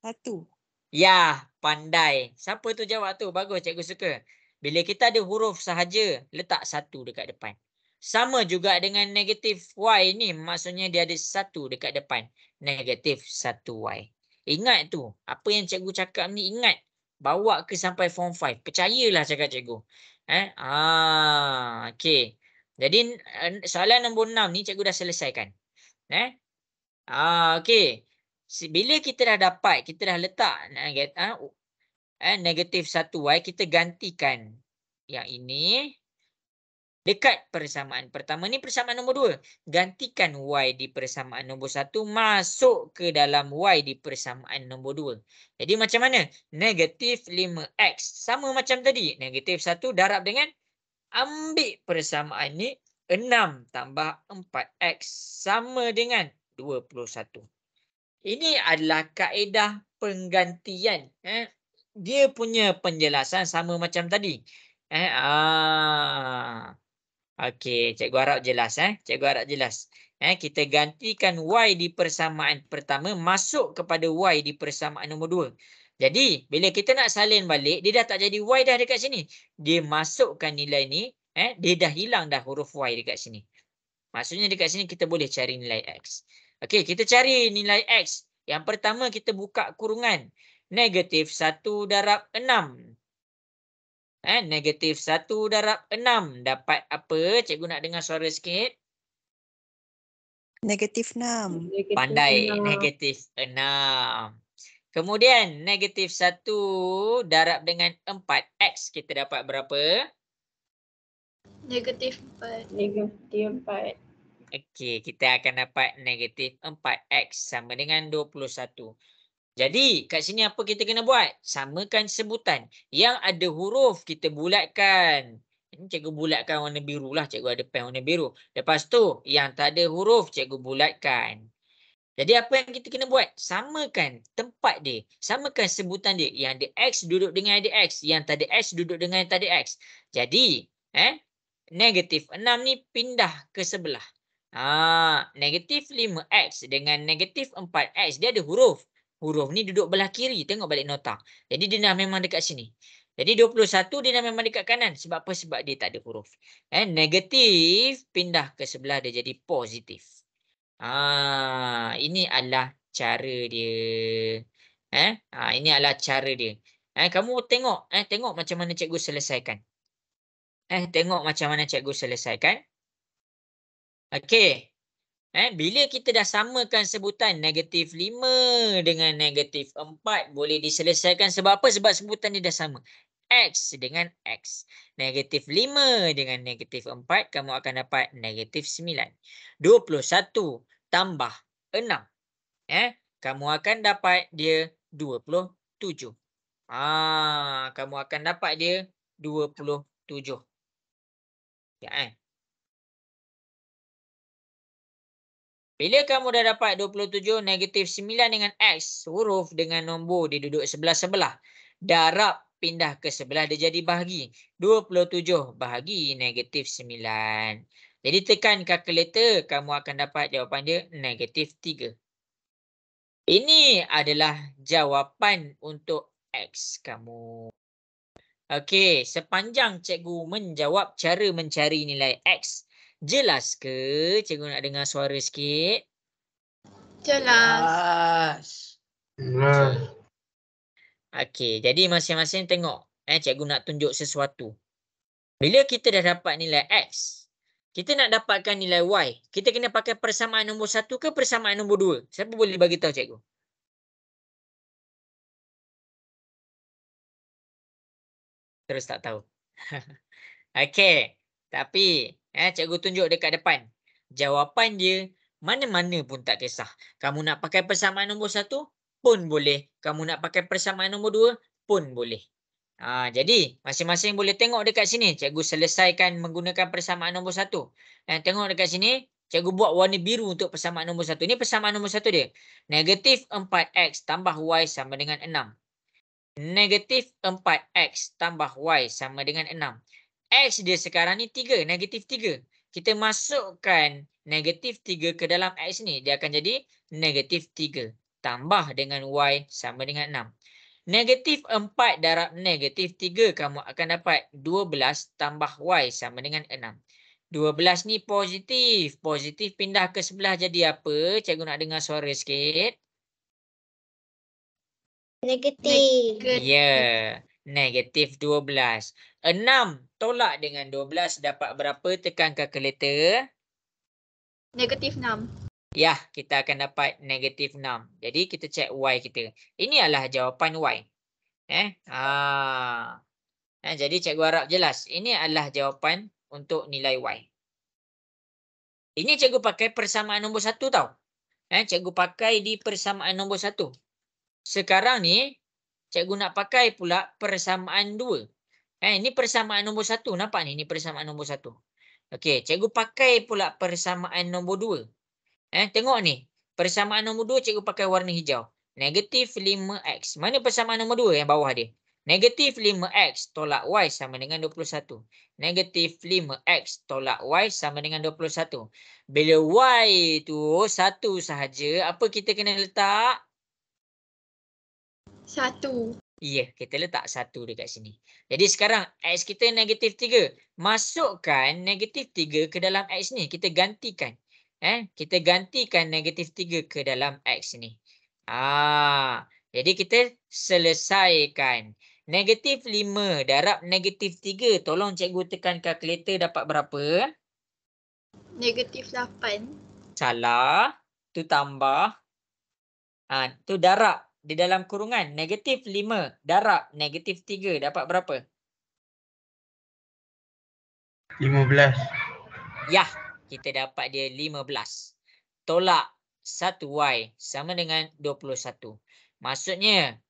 S7: Satu.
S1: Ya, pandai. Siapa tu jawab tu? Bagus, cikgu suka. Bila kita ada huruf sahaja, letak satu dekat depan. Sama juga dengan negatif Y ni. Maksudnya dia ada satu dekat depan. Negatif 1Y. Ingat tu. Apa yang cikgu cakap ni ingat. Bawa ke sampai form 5. Percayalah cakap cikgu. Okey. Jadi soalan nombor 6 ni cikgu dah selesaikan. Okey. Bila kita dah dapat, kita dah letak negatif 1Y, kita gantikan yang ini dekat persamaan pertama ni, persamaan nombor 2. Gantikan Y di persamaan nombor 1 masuk ke dalam Y di persamaan nombor 2. Jadi macam mana? Negatif 5X. Sama macam tadi. Negatif 1 darab dengan, ambil persamaan ni, 6 tambah 4X sama dengan 21. Ini adalah kaedah penggantian. Dia punya penjelasan sama macam tadi. Okey, cikgu harap jelas. Cikgu harap jelas. Kita gantikan Y di persamaan pertama masuk kepada Y di persamaan nombor 2. Jadi, bila kita nak salin balik, dia dah tak jadi Y dah dekat sini. Dia masukkan nilai ni. Dia dah hilang dah huruf Y dekat sini. Maksudnya dekat sini kita boleh cari nilai X. Okey, kita cari nilai X. Yang pertama kita buka kurungan. Negatif 1 darab 6. Negatif 1 darab 6. Dapat apa? Cikgu nak dengar suara sikit.
S7: Negatif 6.
S1: Pandai. Negatif 6. Kemudian negatif 1 darab dengan 4X. Kita dapat berapa?
S6: Negatif 4.
S3: Negatif 4.
S1: Okey, kita akan dapat negatif 4x sama dengan 21. Jadi kat sini apa kita kena buat? Samakan sebutan. Yang ada huruf kita bulatkan. Ini cikgu bulatkan warna biru lah. Cikgu ada pen warna biru. Lepas tu yang tak ada huruf cikgu bulatkan. Jadi apa yang kita kena buat? Samakan tempat dia. Samakan sebutan dia. Yang ada X duduk dengan ada X. Yang tak ada X duduk dengan yang tak ada X. Jadi negatif 6 ni pindah ke sebelah. Negatif 5X dengan negatif 4X. Dia ada huruf. Huruf ni duduk belah kiri. Tengok balik nota. Jadi dia dah memang dekat sini. Jadi 21 dia dah memang dekat kanan. Sebab apa? Sebab dia tak ada huruf. Negatif pindah ke sebelah dia jadi positif. Ini adalah cara dia. Ini adalah cara dia. Kamu tengok. Tengok macam mana cikgu selesaikan. Tengok macam mana cikgu selesaikan. Okey. Bila kita dah samakan sebutan negatif 5 dengan negatif 4 boleh diselesaikan. Sebab apa? Sebab sebutan dia dah sama. X dengan X. Negatif 5 dengan negatif 4 kamu akan dapat negatif 9. 21 tambah 6. Kamu akan dapat dia 27. Kamu akan dapat dia 27. Ya, Bila kamu dah dapat 27, negatif 9 dengan X, huruf dengan nombor dia duduk sebelah-sebelah. Darab pindah ke sebelah, dia jadi bahagi. 27 bahagi negatif 9. Jadi tekan kalkulator, kamu akan dapat jawapan dia negatif 3. Ini adalah jawapan untuk X kamu. Okey, sepanjang cikgu menjawab cara mencari nilai X, jelas ke? Cikgu nak dengar suara sikit.
S6: Jelas.
S1: Okey, jadi masing-masing tengok. Cikgu nak tunjuk sesuatu. Bila kita dah dapat nilai X, kita nak dapatkan nilai Y, kita kena pakai persamaan nombor 1 ke persamaan nombor 2? Siapa boleh bagi tahu cikgu? Terus tak tahu. Okey, tapi cikgu tunjuk dekat depan. Jawapan dia mana-mana pun tak kisah. Kamu nak pakai persamaan nombor 1 pun boleh. Kamu nak pakai persamaan nombor 2 pun boleh. Jadi masing-masing boleh tengok dekat sini. Cikgu selesaikan menggunakan persamaan nombor 1. Tengok dekat sini. Cikgu buat warna biru untuk persamaan nombor 1. Ini persamaan nombor 1 dia. Negatif 4X tambah Y sama dengan 6. Negatif 4X tambah Y sama dengan 6. X dia sekarang ni 3. Negatif 3. Kita masukkan negatif 3 ke dalam X ni. Dia akan jadi negatif 3. Tambah dengan Y sama dengan 6. Negatif 4 darab negatif 3. Kamu akan dapat 12 tambah Y sama dengan 6. 12 ni positif. Positif pindah ke sebelah jadi apa? Cikgu nak dengar suara sikit.
S3: Negatif.
S1: Ya, negatif 12. 6 tolak dengan 12 dapat berapa? Tekan kalkulator.
S6: Negatif 6.
S1: Ya, kita akan dapat negatif 6. Jadi kita cek Y kita. Ini adalah jawapan Y. Jadi cikgu harap jelas. Ini adalah jawapan untuk nilai Y. Ini cikgu pakai persamaan nombor 1 tau. Cikgu pakai di persamaan nombor 1. Sekarang ni, cikgu nak pakai pula persamaan 2. Ini persamaan nombor 1. Nampak ni? Ini persamaan nombor 1. Okey, cikgu pakai pula persamaan nombor 2. Tengok ni. Persamaan nombor 2 cikgu pakai warna hijau. Negatif 5X. Mana persamaan nombor 2 yang bawah dia? Negatif 5X tolak Y sama dengan 21. Negatif 5X tolak Y sama dengan 21. Bila Y tu 1 sahaja, apa kita kena letak?
S6: 1.
S1: Ya, kita letak 1 dekat sini. Jadi sekarang X kita negatif 3. Masukkan negatif 3 ke dalam X ni. Kita gantikan. Kita gantikan negatif 3 ke dalam X ni. Jadi kita selesaikan. Negatif 5 darab negatif 3. Tolong cikgu tekan kalkulator dapat berapa?
S6: Negatif 8.
S1: Salah. Tu tambah. Tu darab. Di dalam kurungan, negatif 5 darab negatif 3 dapat berapa?
S4: 15.
S1: Ya, kita dapat dia 15. Tolak 1Y sama dengan 21. Maksudnya,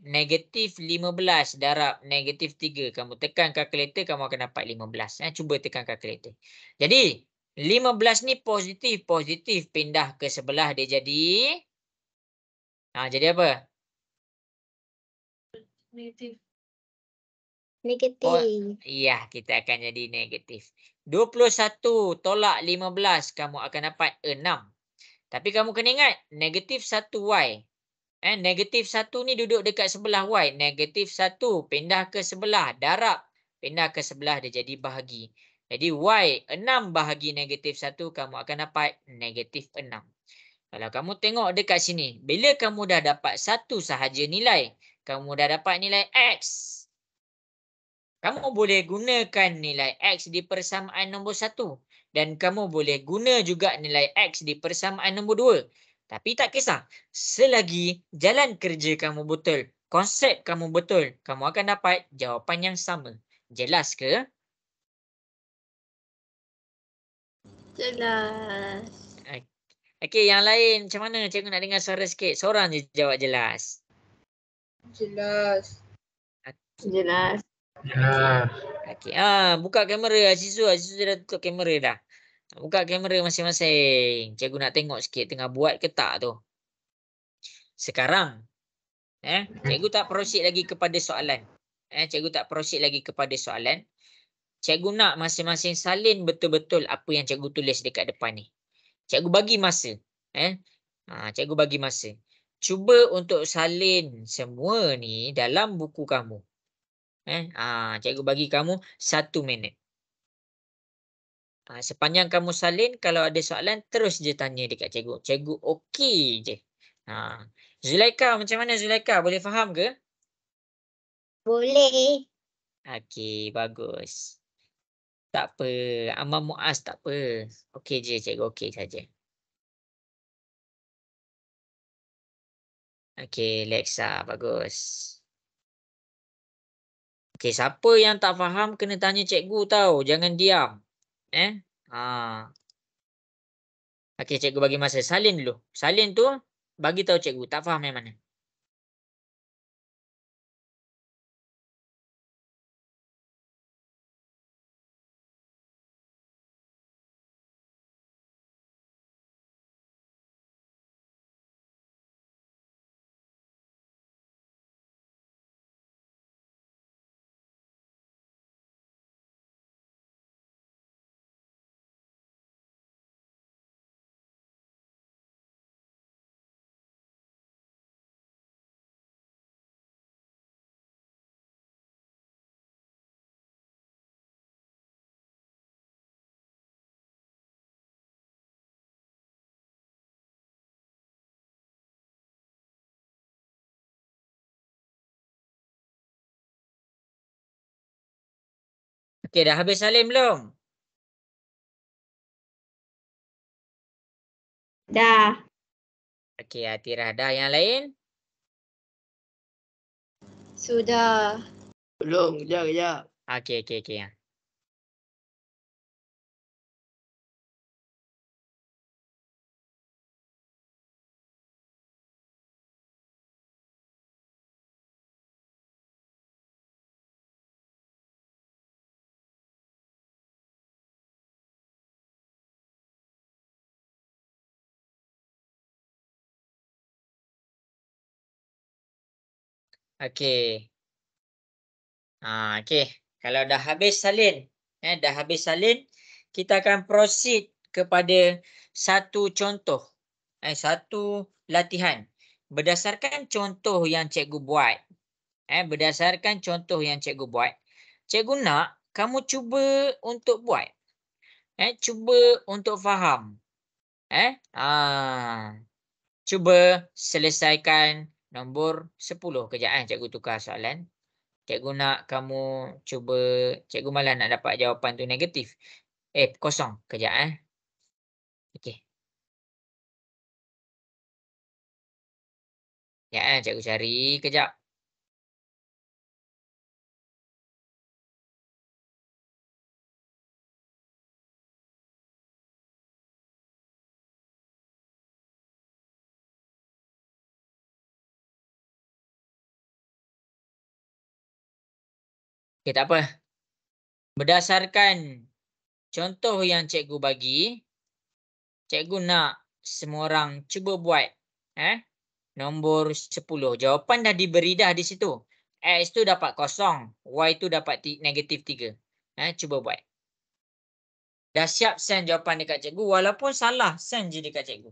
S1: negatif 15 darab negatif 3. Kamu tekan kalkulator, kamu akan dapat 15. Cuba tekan kalkulator. Jadi, 15 ni positif. Positif pindah ke sebelah dia jadi... jadi apa?
S6: Negatif.
S3: Negatif.
S1: Iya, kita akan jadi negatif. 21 tolak 15, kamu akan dapat 6. Tapi kamu kena ingat, negatif 1Y. Negatif 1 ni duduk dekat sebelah Y. Negatif 1 pindah ke sebelah, darab. Pindah ke sebelah, dia jadi bahagi. Jadi Y 6 bahagi negatif 1, kamu akan dapat negatif 6. Kalau kamu tengok dekat sini, bila kamu dah dapat satu sahaja nilai, kamu dah dapat nilai X. Kamu boleh gunakan nilai X di persamaan nombor 1. Dan kamu boleh guna juga nilai X di persamaan nombor 2. Tapi tak kisah. Selagi jalan kerja kamu betul, konsep kamu betul, kamu akan dapat jawapan yang sama. Jelas ke?
S6: Jelas.
S1: Okey, yang lain macam mana? Cikgu nak dengar suara sikit. Seorang je jawab jelas.
S5: Jelas.
S6: Jelas.
S4: Ya.
S1: Okey, buka kamera Azizu. Azizu dah tutup kamera dah. Buka kamera masing-masing. Cikgu nak tengok sikit tengah buat ke tak tu. Sekarang, cikgu tak proceed lagi kepada soalan. Cikgu tak proceed lagi kepada soalan. Cikgu nak masing-masing salin betul-betul apa yang cikgu tulis dekat depan ni. Cikgu bagi masa. Cikgu bagi masa. Cuba untuk salin semua ni dalam buku kamu. Cikgu bagi kamu 1 minit. Sepanjang kamu salin, kalau ada soalan, terus je tanya dekat cikgu. Cikgu okey je. Zulaika, macam mana Zulaika? Boleh faham ke?
S3: Boleh.
S1: Okey, bagus. Tak apa. Amal Muaz tak apa. Okey je, cikgu okey saja. Okey, Lexa, bagus. Okey, siapa yang tak faham kena tanya cikgu tau. Jangan diam. Okey, cikgu bagi masa. Salin dulu. Salin tu, bagi tahu cikgu. Tak faham yang mana. Okey, dah habis salin belum?
S3: Dah.
S1: Okey, Atirah dah. Yang lain?
S6: Sudah.
S2: Belum, kejap.
S1: Okey. Okey. Okey. Kalau dah habis salin, dah habis salin, kita akan proceed kepada satu contoh. Satu latihan. Berdasarkan contoh yang cikgu buat. Berdasarkan contoh yang cikgu buat. Cikgu nak kamu cuba untuk buat. Cuba untuk faham. Cuba selesaikan nombor 10. Kejap cikgu tukar soalan. Cikgu nak kamu cuba, cikgu malah nak dapat jawapan tu negatif. Kosong. Kejap Okey. Ya, cikgu cari kejap. Okey, tak apa. Berdasarkan contoh yang cikgu bagi, cikgu nak semua orang cuba buat nombor 10. Jawapan dah diberi dah di situ. X tu dapat kosong, Y tu dapat negatif 3. Cuba buat. Dah siap send jawapan dekat cikgu walaupun salah, send je dekat cikgu.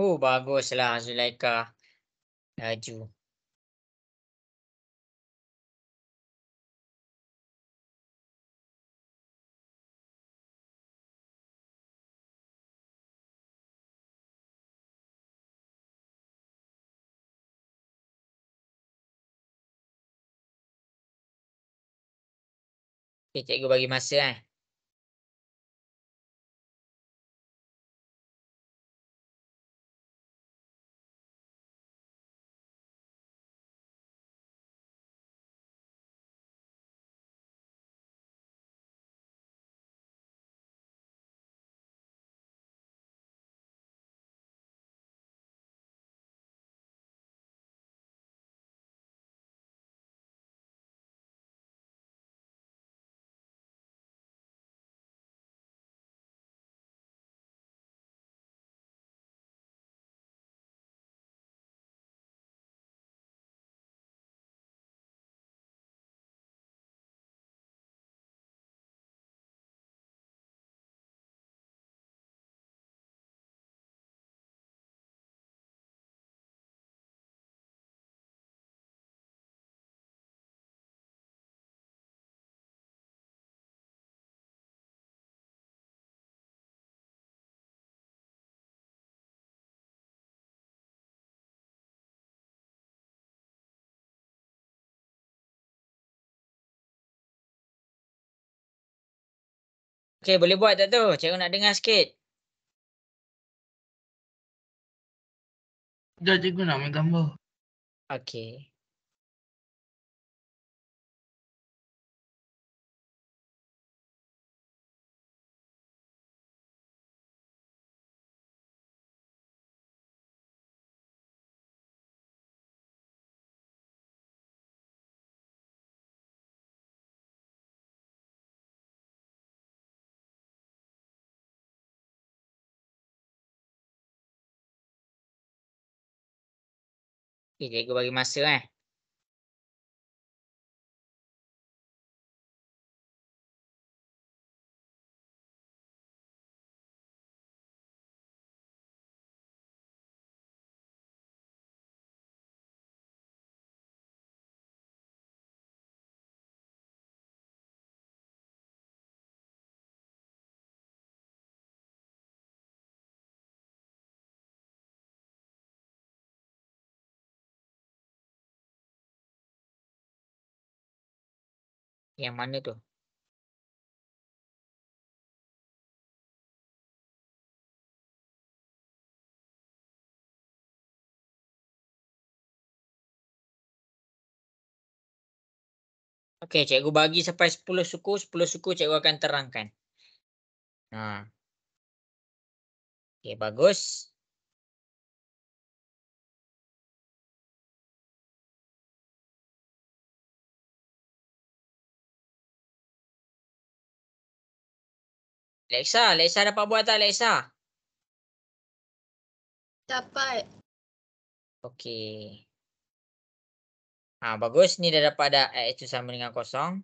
S1: Oh, baguslah Zulaikha. Laju. Okay, cikgu bagi masa Okay, boleh buat tak tu? Cikgu nak dengar sikit.
S4: Dah cikgu nak ambil gambar.
S1: Okay. Okay, cikgu bagi masa Yang mana tu? Okay, cikgu bagi sampai 10 suku. 10 suku cikgu akan terangkan. Okay, bagus. Lexa dapat buat tak Lexa?
S6: Dapat.
S1: Okey. Bagus. Ni dah dapat dah X tu sama dengan kosong.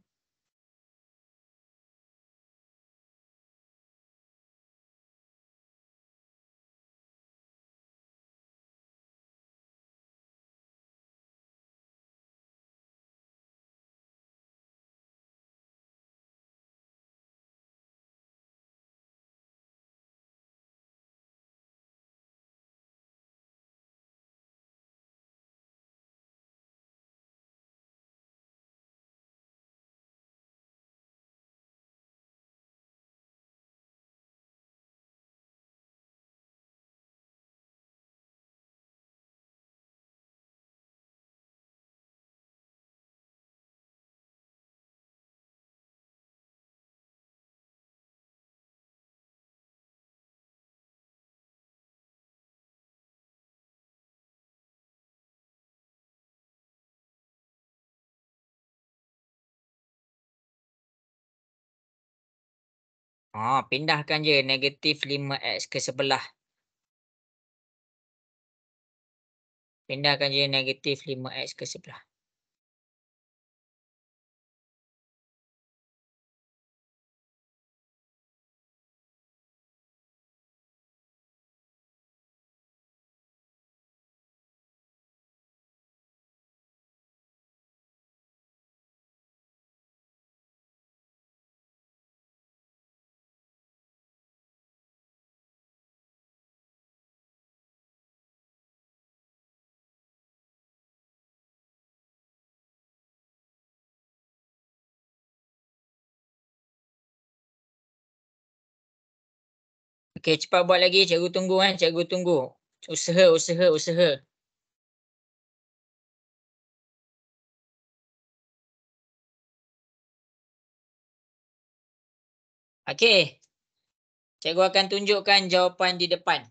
S1: Pindahkan je negatif 5X ke sebelah. Pindahkan je negatif 5X ke sebelah. Okey, cepat buat lagi. Cikgu tunggu Cikgu tunggu. Usaha. Okey. Cikgu akan tunjukkan jawapan di depan.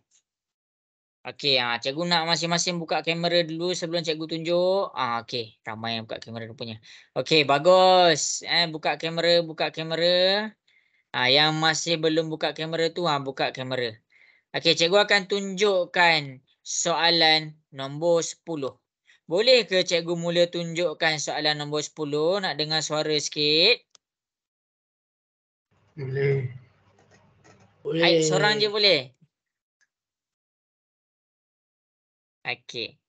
S1: Okey, cikgu nak masing-masing buka kamera dulu sebelum cikgu tunjuk. Okey, ramai yang buka kamera rupanya. Okey, bagus. Buka kamera. Yang masih belum buka kamera tu, buka kamera. Okey, cikgu akan tunjukkan soalan nombor 10. Boleh ke cikgu mula tunjukkan soalan nombor 10? Nak dengar suara sikit.
S4: Boleh.
S1: Aib seorang je boleh. Okey.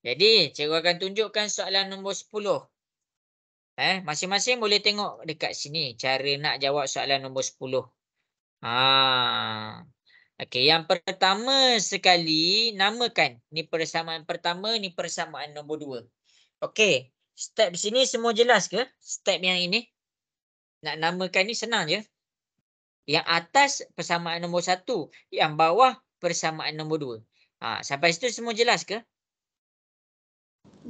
S1: Jadi, cikgu akan tunjukkan soalan nombor 10. Masing-masing boleh tengok dekat sini cara nak jawab soalan nombor 10. Okey, yang pertama sekali namakan. Ni persamaan pertama, ni persamaan nombor 2. Okey, step di sini semua jelas ke? Step yang ini. Nak namakan ni senang je. Yang atas persamaan nombor 1, yang bawah persamaan nombor 2. Sampai situ semua jelas ke?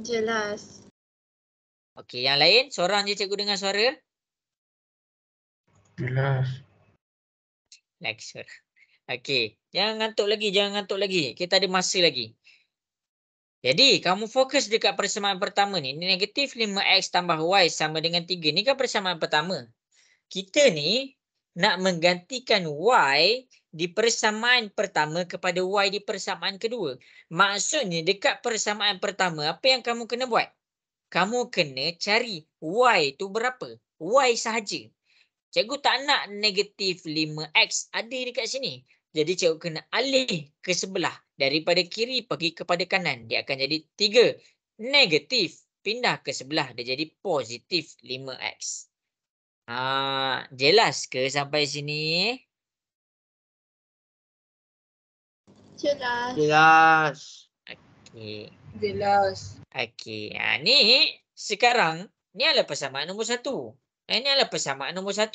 S6: Jelas.
S1: Okey, yang lain seorang je cikgu dengar suara.
S4: Jelas.
S1: Like suara. Okey, jangan ngantuk lagi. Kita ada masa lagi. Jadi, kamu fokus dekat persamaan pertama ni. Negatif 5X tambah Y sama dengan 3. Ni kan persamaan pertama. Kita ni nak menggantikan Y di persamaan pertama kepada Y di persamaan kedua. Maksudnya dekat persamaan pertama, apa yang kamu kena buat? Kamu kena cari Y tu berapa? Y sahaja. Cikgu tak nak negatif 5X ada dekat sini. Jadi cikgu kena alih ke sebelah. Daripada kiri pergi kepada kanan. Dia akan jadi 3. Negatif. Pindah ke sebelah. Dia jadi positif 5X. Jelas ke sampai sini?
S6: Jelas.
S2: Jelas.
S1: Okey.
S5: Jelas.
S1: Okey. Ni sekarang ni adalah persamaan nombor 1. Ini adalah persamaan nombor 1.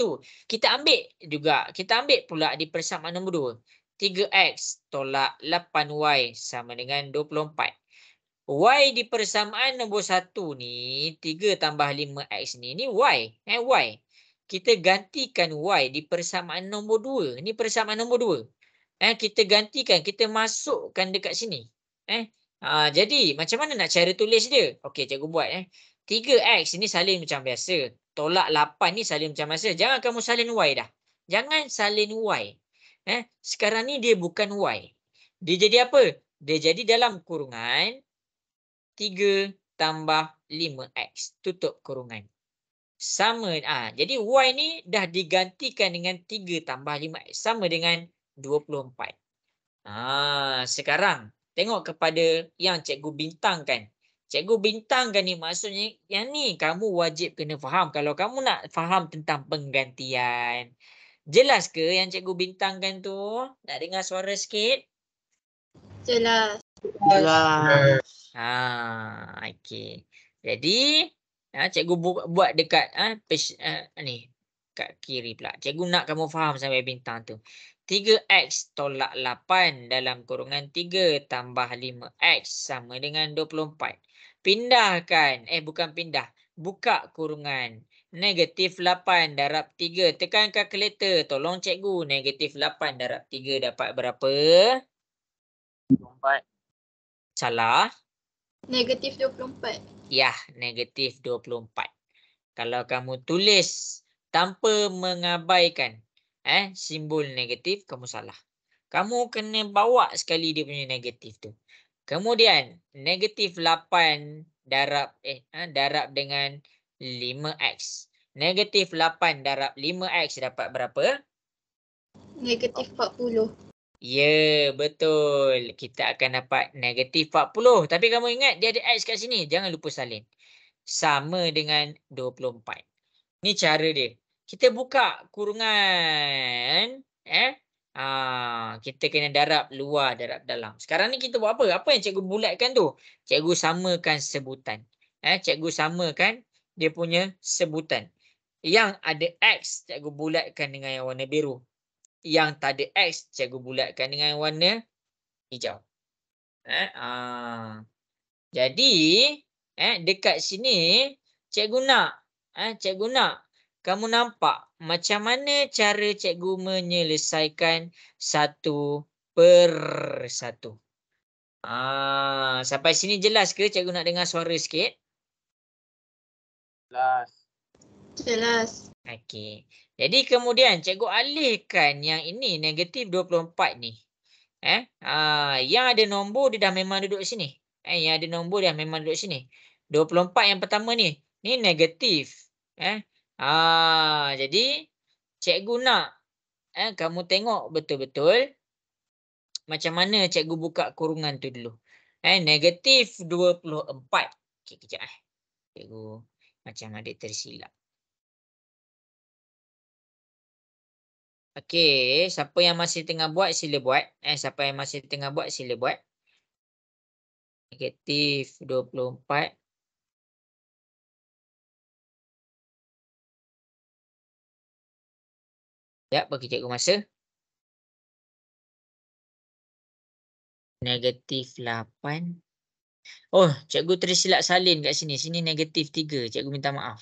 S1: Kita ambil pula di persamaan nombor 2. 3X tolak 8Y sama dengan 24. Y di persamaan nombor 1 ni, 3 tambah 5X ni Y. Y. Kita gantikan Y di persamaan nombor 2. Ni persamaan nombor 2. Kita gantikan, kita masukkan dekat sini. Jadi, macam mana nak cara tulis dia? Okey, cikgu buat. 3X ni salin macam biasa. Tolak 8 ni salin macam biasa. Jangan kamu salin Y dah. Jangan salin Y. Sekarang ni dia bukan Y. Dia jadi apa? Dia jadi dalam kurungan 3 tambah 5X. Tutup kurungan. Sama. Jadi Y ni dah digantikan dengan 3 tambah 5X. Sama dengan 24. Sekarang tengok kepada yang cikgu bintangkan. Cikgu bintangkan ni maksudnya yang ni kamu wajib kena faham. Kalau kamu nak faham tentang penggantian. Jelas ke yang cikgu bintangkan tu? Nak dengar suara sikit?
S6: Jelas.
S2: Jelas.
S1: Okey. Jadi cikgu buat dekat page ni kat kiri pula. Cikgu nak kamu faham sampai bintang tu. 3X tolak 8 dalam kurungan 3 tambah 5X sama dengan 24. Pindahkan, bukan pindah. Buka kurungan. Negatif 8 darab 3. Tekan kalkulator. Tolong cikgu. Negatif 8 darab 3 dapat berapa? 24. Salah.
S6: Negatif 24.
S1: Ya, negatif 24. Kalau kamu tulis tanpa mengabaikan simbol negatif, kamu salah. Kamu kena bawa sekali dia punya negatif tu. Kemudian, negatif 8 darab dengan 5X. Negatif 8 darab 5X dapat berapa?
S6: Negatif 40.
S1: Ya, betul. Kita akan dapat negatif 40. Tapi kamu ingat dia ada X kat sini. Jangan lupa salin. Sama dengan 24. Ni cara dia. Kita buka kurungan. Kita kena darab luar, darab dalam. Sekarang ni kita buat apa? Apa yang cikgu bulatkan tu? Cikgu samakan sebutan. Cikgu samakan dia punya sebutan. Yang ada X, cikgu bulatkan dengan yang warna biru. Yang tak ada X, cikgu bulatkan dengan warna hijau. Jadi, dekat sini, cikgu nak kamu nampak macam mana cara cikgu menyelesaikan satu per satu. Sampai sini jelas ke? Cikgu nak dengar suara sikit.
S6: Jelas.
S1: Okey. Jadi kemudian cikgu alihkan yang ini negatif 24 ni. Yang ada nombor dia dah memang duduk sini. Yang ada nombor dia memang duduk sini. 24 yang pertama ni. Ni negatif. Jadi cikgu nak kamu tengok betul-betul macam mana cikgu buka kurungan tu dulu. Negatif 24. Okey, kejap cikgu macam ada tersilap. Okey, siapa yang masih tengah buat sila buat. Siapa yang masih tengah buat sila buat. Negatif 24. Ya, bagi cikgu masa. Negatif 8. Oh, cikgu tersilap salin kat sini. Sini negatif 3. Cikgu minta maaf.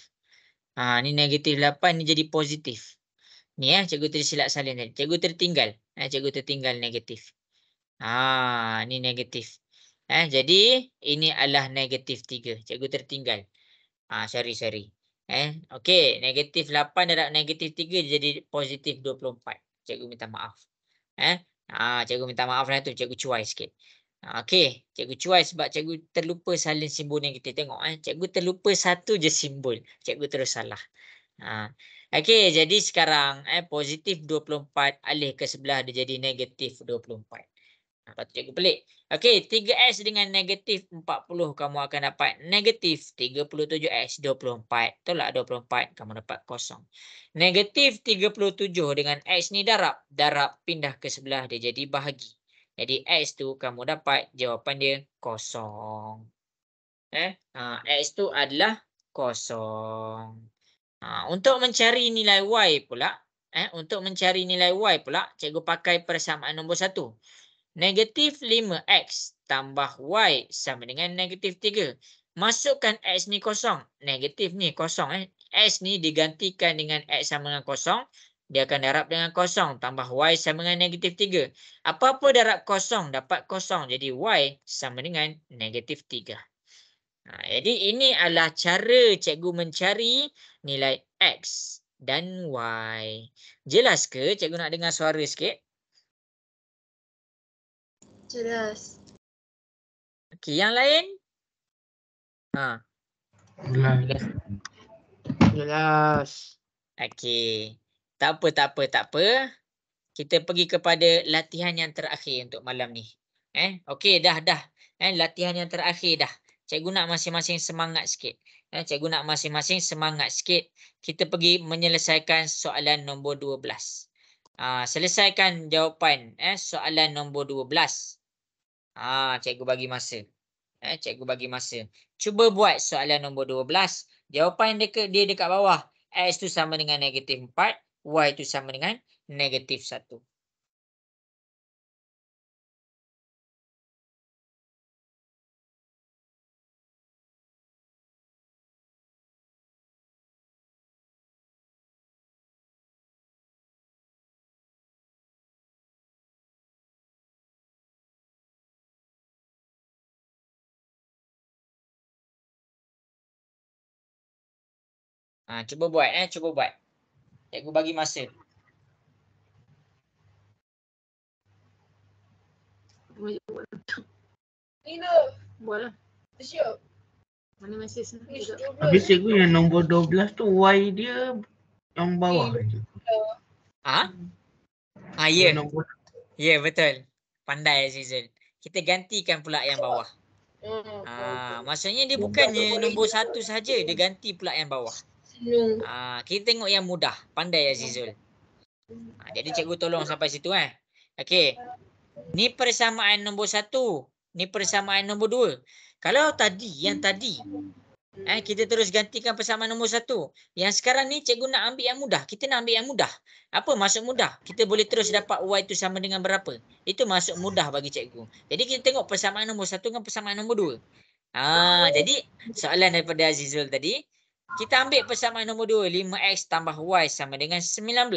S1: Ni negatif 8 ni jadi positif. Ni cikgu tersilap salin tadi. Cikgu tertinggal. Cikgu tertinggal negatif. Ni negatif. Jadi ini adalah negatif 3. Cikgu tertinggal. Sorry. Okey, negatif 8 darab negatif 3 jadi positif 24. Cikgu minta maaf. Cikgu minta maaf lah tu. Cikgu cuai sikit. Okey, cikgu cuai sebab cikgu terlupa salin simbol yang kita tengok. Cikgu terlupa satu je simbol. Cikgu terus salah. Okey, jadi sekarang positif 24 alih ke sebelah dia jadi negatif 24. Patut cikgu pelik. Okey, 3X dengan negatif 40 kamu akan dapat negatif 37X 24. Tolak 24 kamu dapat kosong. Negatif 37 dengan X ni darab. Darab pindah ke sebelah dia jadi bahagi. Jadi X tu kamu dapat jawapan dia kosong. X tu adalah kosong. Untuk mencari nilai Y pula. Cikgu pakai persamaan nombor 1. Negatif 5X tambah Y sama dengan negatif 3. Masukkan X ni kosong. Negatif ni kosong. X ni digantikan dengan X sama dengan kosong. Dia akan darab dengan kosong. Tambah Y sama dengan negatif 3. Apa-apa darab kosong dapat kosong. Jadi Y sama dengan negatif 3. Jadi ini adalah cara cikgu mencari nilai X dan Y. Jelas ke? Cikgu nak dengar suara sikit.
S6: Jelas.
S1: Okey, yang lain? Ha.
S4: Jelas.
S2: Jelas.
S1: Okey. Tak apa. Kita pergi kepada latihan yang terakhir untuk malam ni. Okey, dah. Latihan yang terakhir dah. Cikgu nak masing-masing semangat sikit. Kita pergi menyelesaikan soalan nombor 12. Selesaikan jawapan soalan nombor 12. Cikgu bagi masa. Cuba buat soalan nombor 12. Jawapan dia dekat bawah. X tu sama dengan -4. Y tu sama dengan -1. Cuba buat. Cikgu bagi masa.
S5: Buatlah. Siap. Mana mesej ni?
S4: Habis cikgu yang nombor 12 tu Y dia yang bawah je.
S1: Ya.
S4: Nombor
S1: Ya, betul. Pandai Azizul. Kita gantikan pula yang bawah. Maksudnya dia bukannya nombor 1 saja, dia ganti pula yang bawah. Kita tengok yang mudah. Pandai Azizul. Jadi cikgu tolong sampai situ Okey. Ni persamaan nombor 1. Ni persamaan nombor 2. Kalau yang tadi kita terus gantikan persamaan nombor 1. Yang sekarang ni cikgu nak ambil yang mudah. Kita nak ambil yang mudah. Apa maksud mudah? Kita boleh terus dapat Y tu sama dengan berapa. Itu maksud mudah bagi cikgu. Jadi kita tengok persamaan nombor 1 dengan persamaan nombor 2. Jadi soalan daripada Azizul tadi, kita ambil persamaan nombor 2. 5X tambah Y sama dengan 19.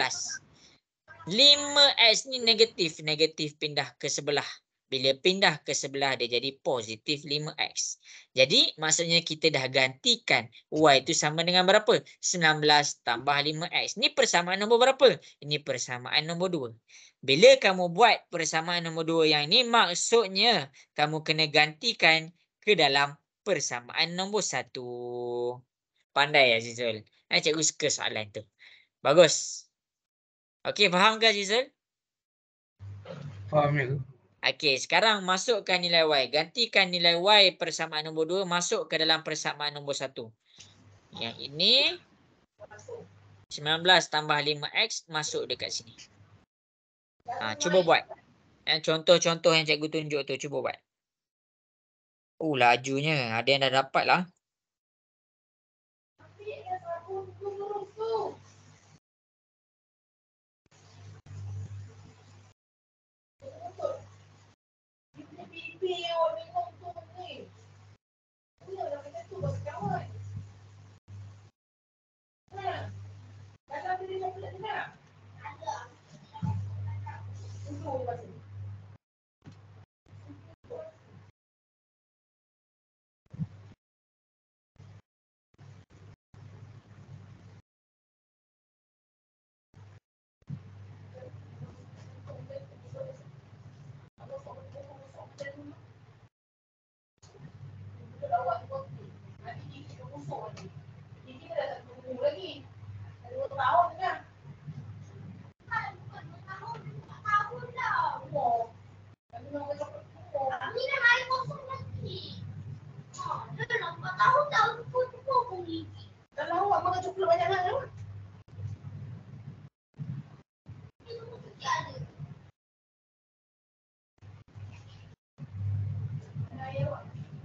S1: 5X ni negatif. Negatif pindah ke sebelah. Bila pindah ke sebelah dia jadi positif 5X. Jadi maksudnya kita dah gantikan Y itu sama dengan berapa? 19 tambah 5X. Ni persamaan nombor berapa? Ini persamaan nombor 2. Bila kamu buat persamaan nombor 2 yang ni, maksudnya kamu kena gantikan ke dalam persamaan nombor 1. Pandai Azizul. Cikgu suka soalan tu. Bagus. Okey, faham ke Azizul?
S4: faham cikgu.
S1: Okey, sekarang masukkan nilai Y. Gantikan nilai Y persamaan nombor 2 masuk ke dalam persamaan nombor 1. Yang ini 19 tambah 5X masuk dekat sini. Cuba buat. Contoh-contoh yang cikgu tunjuk tu, cuba buat. Lajunya. Ada yang dah dapat lah.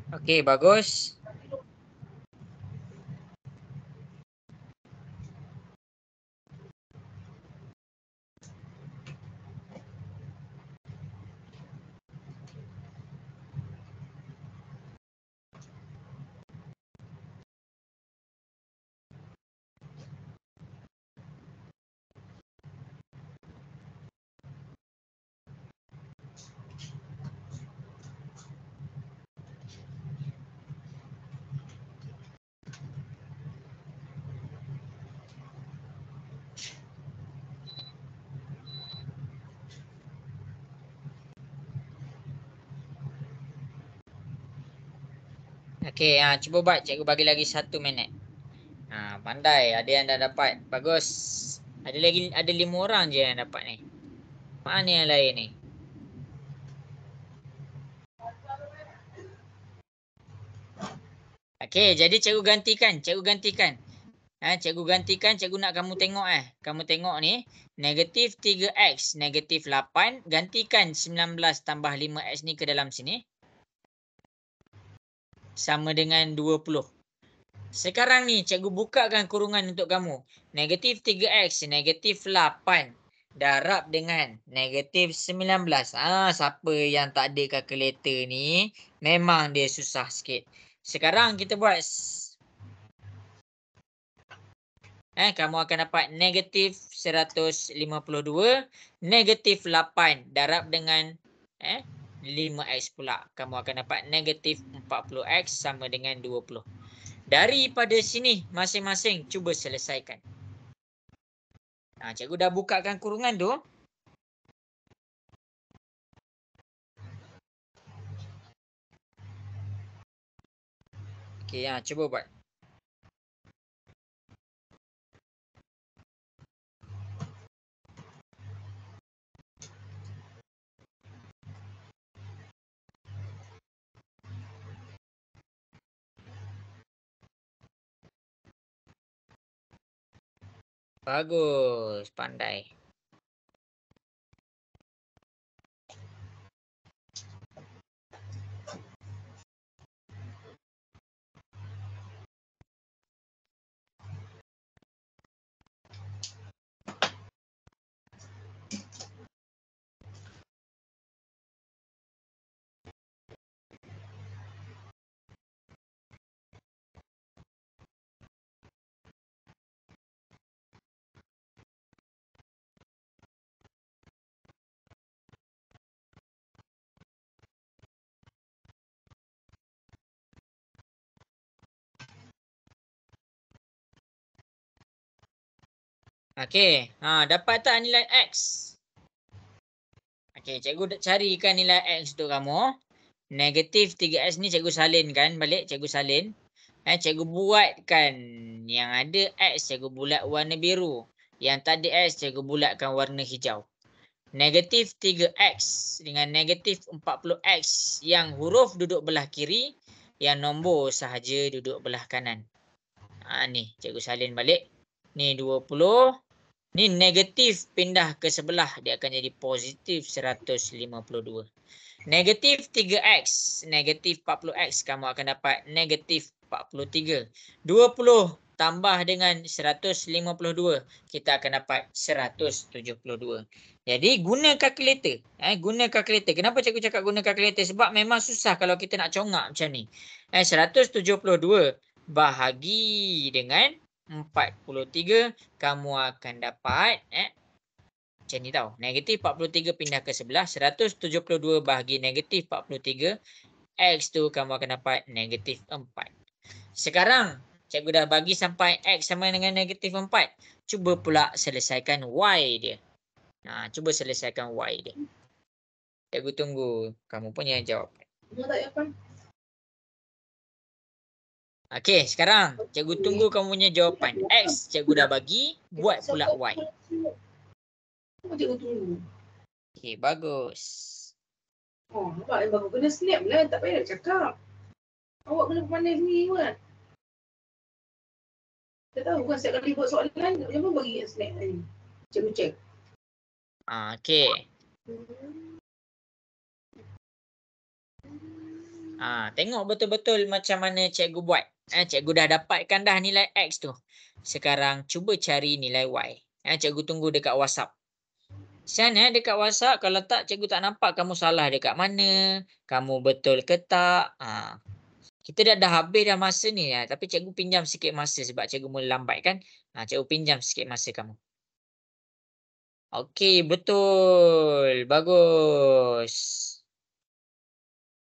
S1: Okey, bagus. Okey, cuba buat. Cikgu bagi lagi 1 minit. Pandai. Ada yang dah dapat. Bagus. Ada 5 orang je yang dapat ni. Mana yang lain ni? Okey, jadi cikgu gantikan. Cikgu gantikan. Cikgu nak kamu tengok Kamu tengok ni. Negatif 3x, negatif 8. Gantikan 19 tambah 5x ni ke dalam sini. Sama dengan 20. Sekarang ni cikgu bukakan kurungan untuk kamu. Negatif 3x, negatif 8. Darab dengan negatif 19. Siapa yang tak ada kalkulator ni, memang dia susah sikit. Sekarang kita buat. Kamu akan dapat negatif 152. Negatif 8 darab dengan 5x pula. Kamu akan dapat negatif 40x sama dengan 20. Daripada sini, masing-masing cuba selesaikan. Cikgu dah bukakan kurungan tu. Okey, cuba buat. Bagus, pandai. Okey, dapat tak nilai X? Okey, cikgu carikan nilai X untuk kamu. Negatif 3X ni cikgu salinkan balik, cikgu salin. Cikgu buatkan yang ada X, cikgu bulat warna biru. Yang tak ada X, cikgu bulatkan warna hijau. Negatif 3X dengan negatif 40X. Yang huruf duduk belah kiri, yang nombor sahaja duduk belah kanan. Ni, cikgu salin balik. Ni 20. Ni negatif pindah ke sebelah. Dia akan jadi positif 152. Negatif 3X. Negatif 40X. Kamu akan dapat negatif 43. 20 tambah dengan 152. Kita akan dapat 172. Jadi guna kalkulator. Guna kalkulator. Kenapa cikgu cakap guna kalkulator? Sebab memang susah kalau kita nak congak macam ni. 172 bahagi dengan 43, kamu akan dapat macam ni tau. Negatif 43 pindah ke sebelah. 172 bahagi negatif 43. X tu kamu akan dapat negatif 4. Sekarang cikgu dah bagi sampai X sama dengan negatif 4. Cuba pula selesaikan Y dia. Cuba selesaikan Y dia. Cikgu tunggu kamu punya jawapan. Okey, sekarang cikgu tunggu kamu punya jawapan. X cikgu dah bagi, buat pula Y.
S5: Cikgu tunggu.
S1: Okey, bagus.
S5: Nampak yang bagus. Kena snap lah. Tak payah nak cakap. Awak kena pandai sendiri kan. Saya tahu kan setiap kali buat soalan, macam mana bagi yang snap tadi. Cikgu check.
S1: Okey. Tengok betul-betul macam mana cikgu buat. Cikgu dah dapatkan dah nilai X tu. Sekarang cuba cari nilai Y. Cikgu tunggu dekat WhatsApp. Sana dekat WhatsApp, kalau tak cikgu tak nampak kamu salah dekat mana. Kamu betul ke tak. Kita dah habis dah masa ni. Tapi cikgu pinjam sikit masa sebab cikgu mula lambat kan. Cikgu pinjam sikit masa kamu. Okey, betul. Bagus.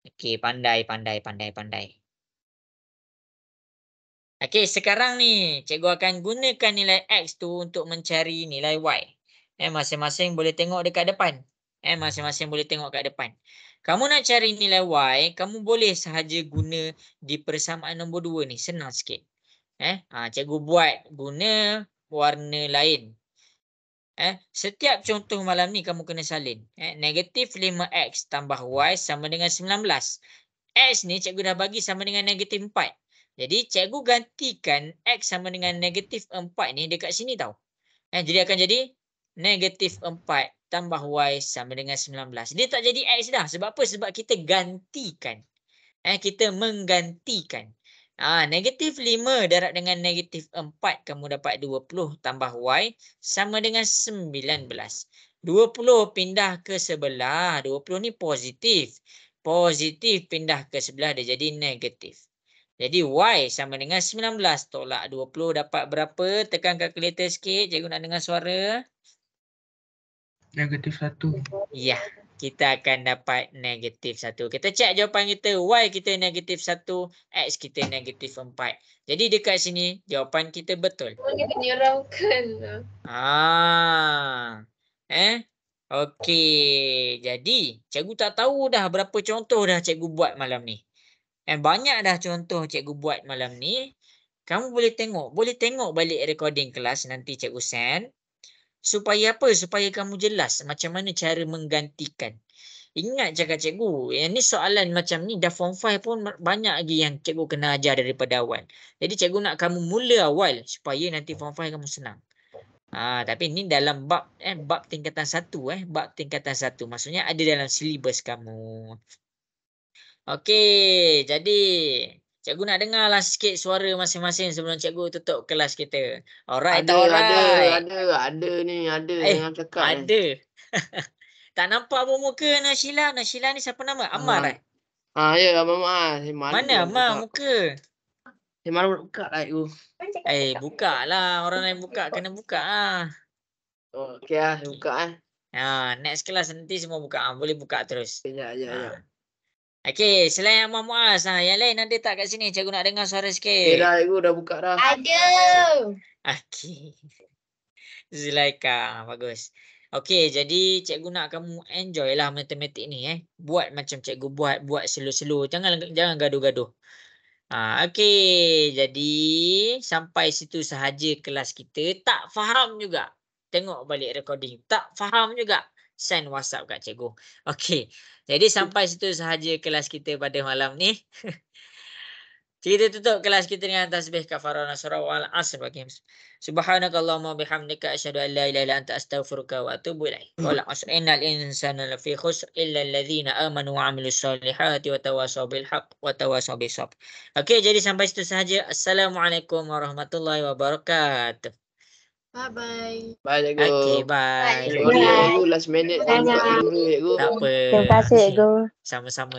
S1: Okey, pandai. Okey, sekarang ni cikgu akan gunakan nilai X tu untuk mencari nilai Y. Masing-masing boleh tengok dekat depan. Masing-masing boleh tengok kat depan. Kamu nak cari nilai Y, kamu boleh sahaja guna di persamaan nombor 2 ni. Senang sikit. Cikgu buat guna warna lain. Setiap contoh malam ni kamu kena salin. Negatif 5X tambah Y sama dengan 19. X ni cikgu dah bagi sama dengan negatif 4. Jadi cikgu gantikan X sama dengan negatif 4 ni dekat sini tau. Jadi akan jadi negatif 4 tambah Y sama dengan 19. Dia tak jadi X dah. Sebab apa? Sebab kita gantikan. Kita menggantikan. Negatif 5 darab dengan negatif 4. Kamu dapat 20 tambah Y sama dengan 19. 20 pindah ke sebelah. 20 ni positif. Positif pindah ke sebelah dia jadi negatif. Jadi Y sama dengan 19. Tolak 20 dapat berapa? Tekan kalkulator sikit. Cikgu nak dengar suara.
S4: Negatif 1.
S1: Ya. Kita akan dapat negatif 1. Kita cek jawapan kita. Y kita negatif 1. X kita negatif 4. Jadi dekat sini jawapan kita betul.
S6: Boleh menyeramkan.
S1: Okey. Jadi cikgu tak tahu dah berapa contoh dah cikgu buat malam ni. Banyak dah contoh cikgu buat malam ni. Kamu boleh tengok. Boleh tengok balik recording kelas nanti cikgu send. Supaya apa? Supaya kamu jelas macam mana cara menggantikan. Ingat cakap cikgu, yang ni soalan macam ni dah form 5 pun banyak lagi yang cikgu kena ajar daripada awal. Jadi cikgu nak kamu mula awal supaya nanti form 5 kamu senang. Tapi ni dalam bab bab tingkatan 1 bab tingkatan 1. Maksudnya ada dalam silibus kamu. Okey, jadi cikgu nak dengarlah sikit suara masing-masing sebelum cikgu tutup kelas kita. Alright, tak alright?
S2: Ada yang cakap ni.
S1: Ada. Tak nampak pun muka Nashila. Nashila ni siapa nama? Ammar eh?
S2: Ya, Abang
S1: Mana Ammar muka?
S2: Saya malu nak buka lah cikgu.
S1: Buka lah. Orang lain buka. Kena buka lah.
S2: Okey lah, saya buka
S1: Next kelas nanti semua buka. Boleh buka terus.
S2: Ya.
S1: Okey, selain Ammar Muaz, yang lain ada tak kat sini? Cikgu nak dengar suara
S2: Okey
S1: sikit.
S2: dah cikgu, dah buka dah.
S3: Ada.
S1: Okey. Zulaika, bagus. Okey, jadi cikgu nak kamu enjoy lah matematik ni Buat macam cikgu buat slow-slow. Jangan gaduh-gaduh. Okey, jadi sampai situ sahaja kelas kita. Tak faham juga, tengok balik recording. Tak faham juga, send WhatsApp kat cikgu. Okey, jadi sampai situ sahaja kelas kita pada malam ni. Kita tutup kelas kita dengan tasbih kafarah nasra wal asr bagi. Subhanakallahumma bihamdika asyhadu an la ilaha illa anta astaghfiruka wa atubu ilaik. Wal asr innal insana lafi khusr illa alladhina amanu wa amilus solihati wa tawasaw bil haqq wa tawasaw bis sabr. Okey, jadi sampai situ sahaja. Assalamualaikum warahmatullahi wabarakatuh.
S6: Bye-bye.
S2: Bye cikgu.
S1: Okey, bye.
S2: Sorry cikgu, last minute saya buka dulu cikgu.
S1: Tak apa.
S7: Terima kasih, cikgu.
S1: Sama-sama.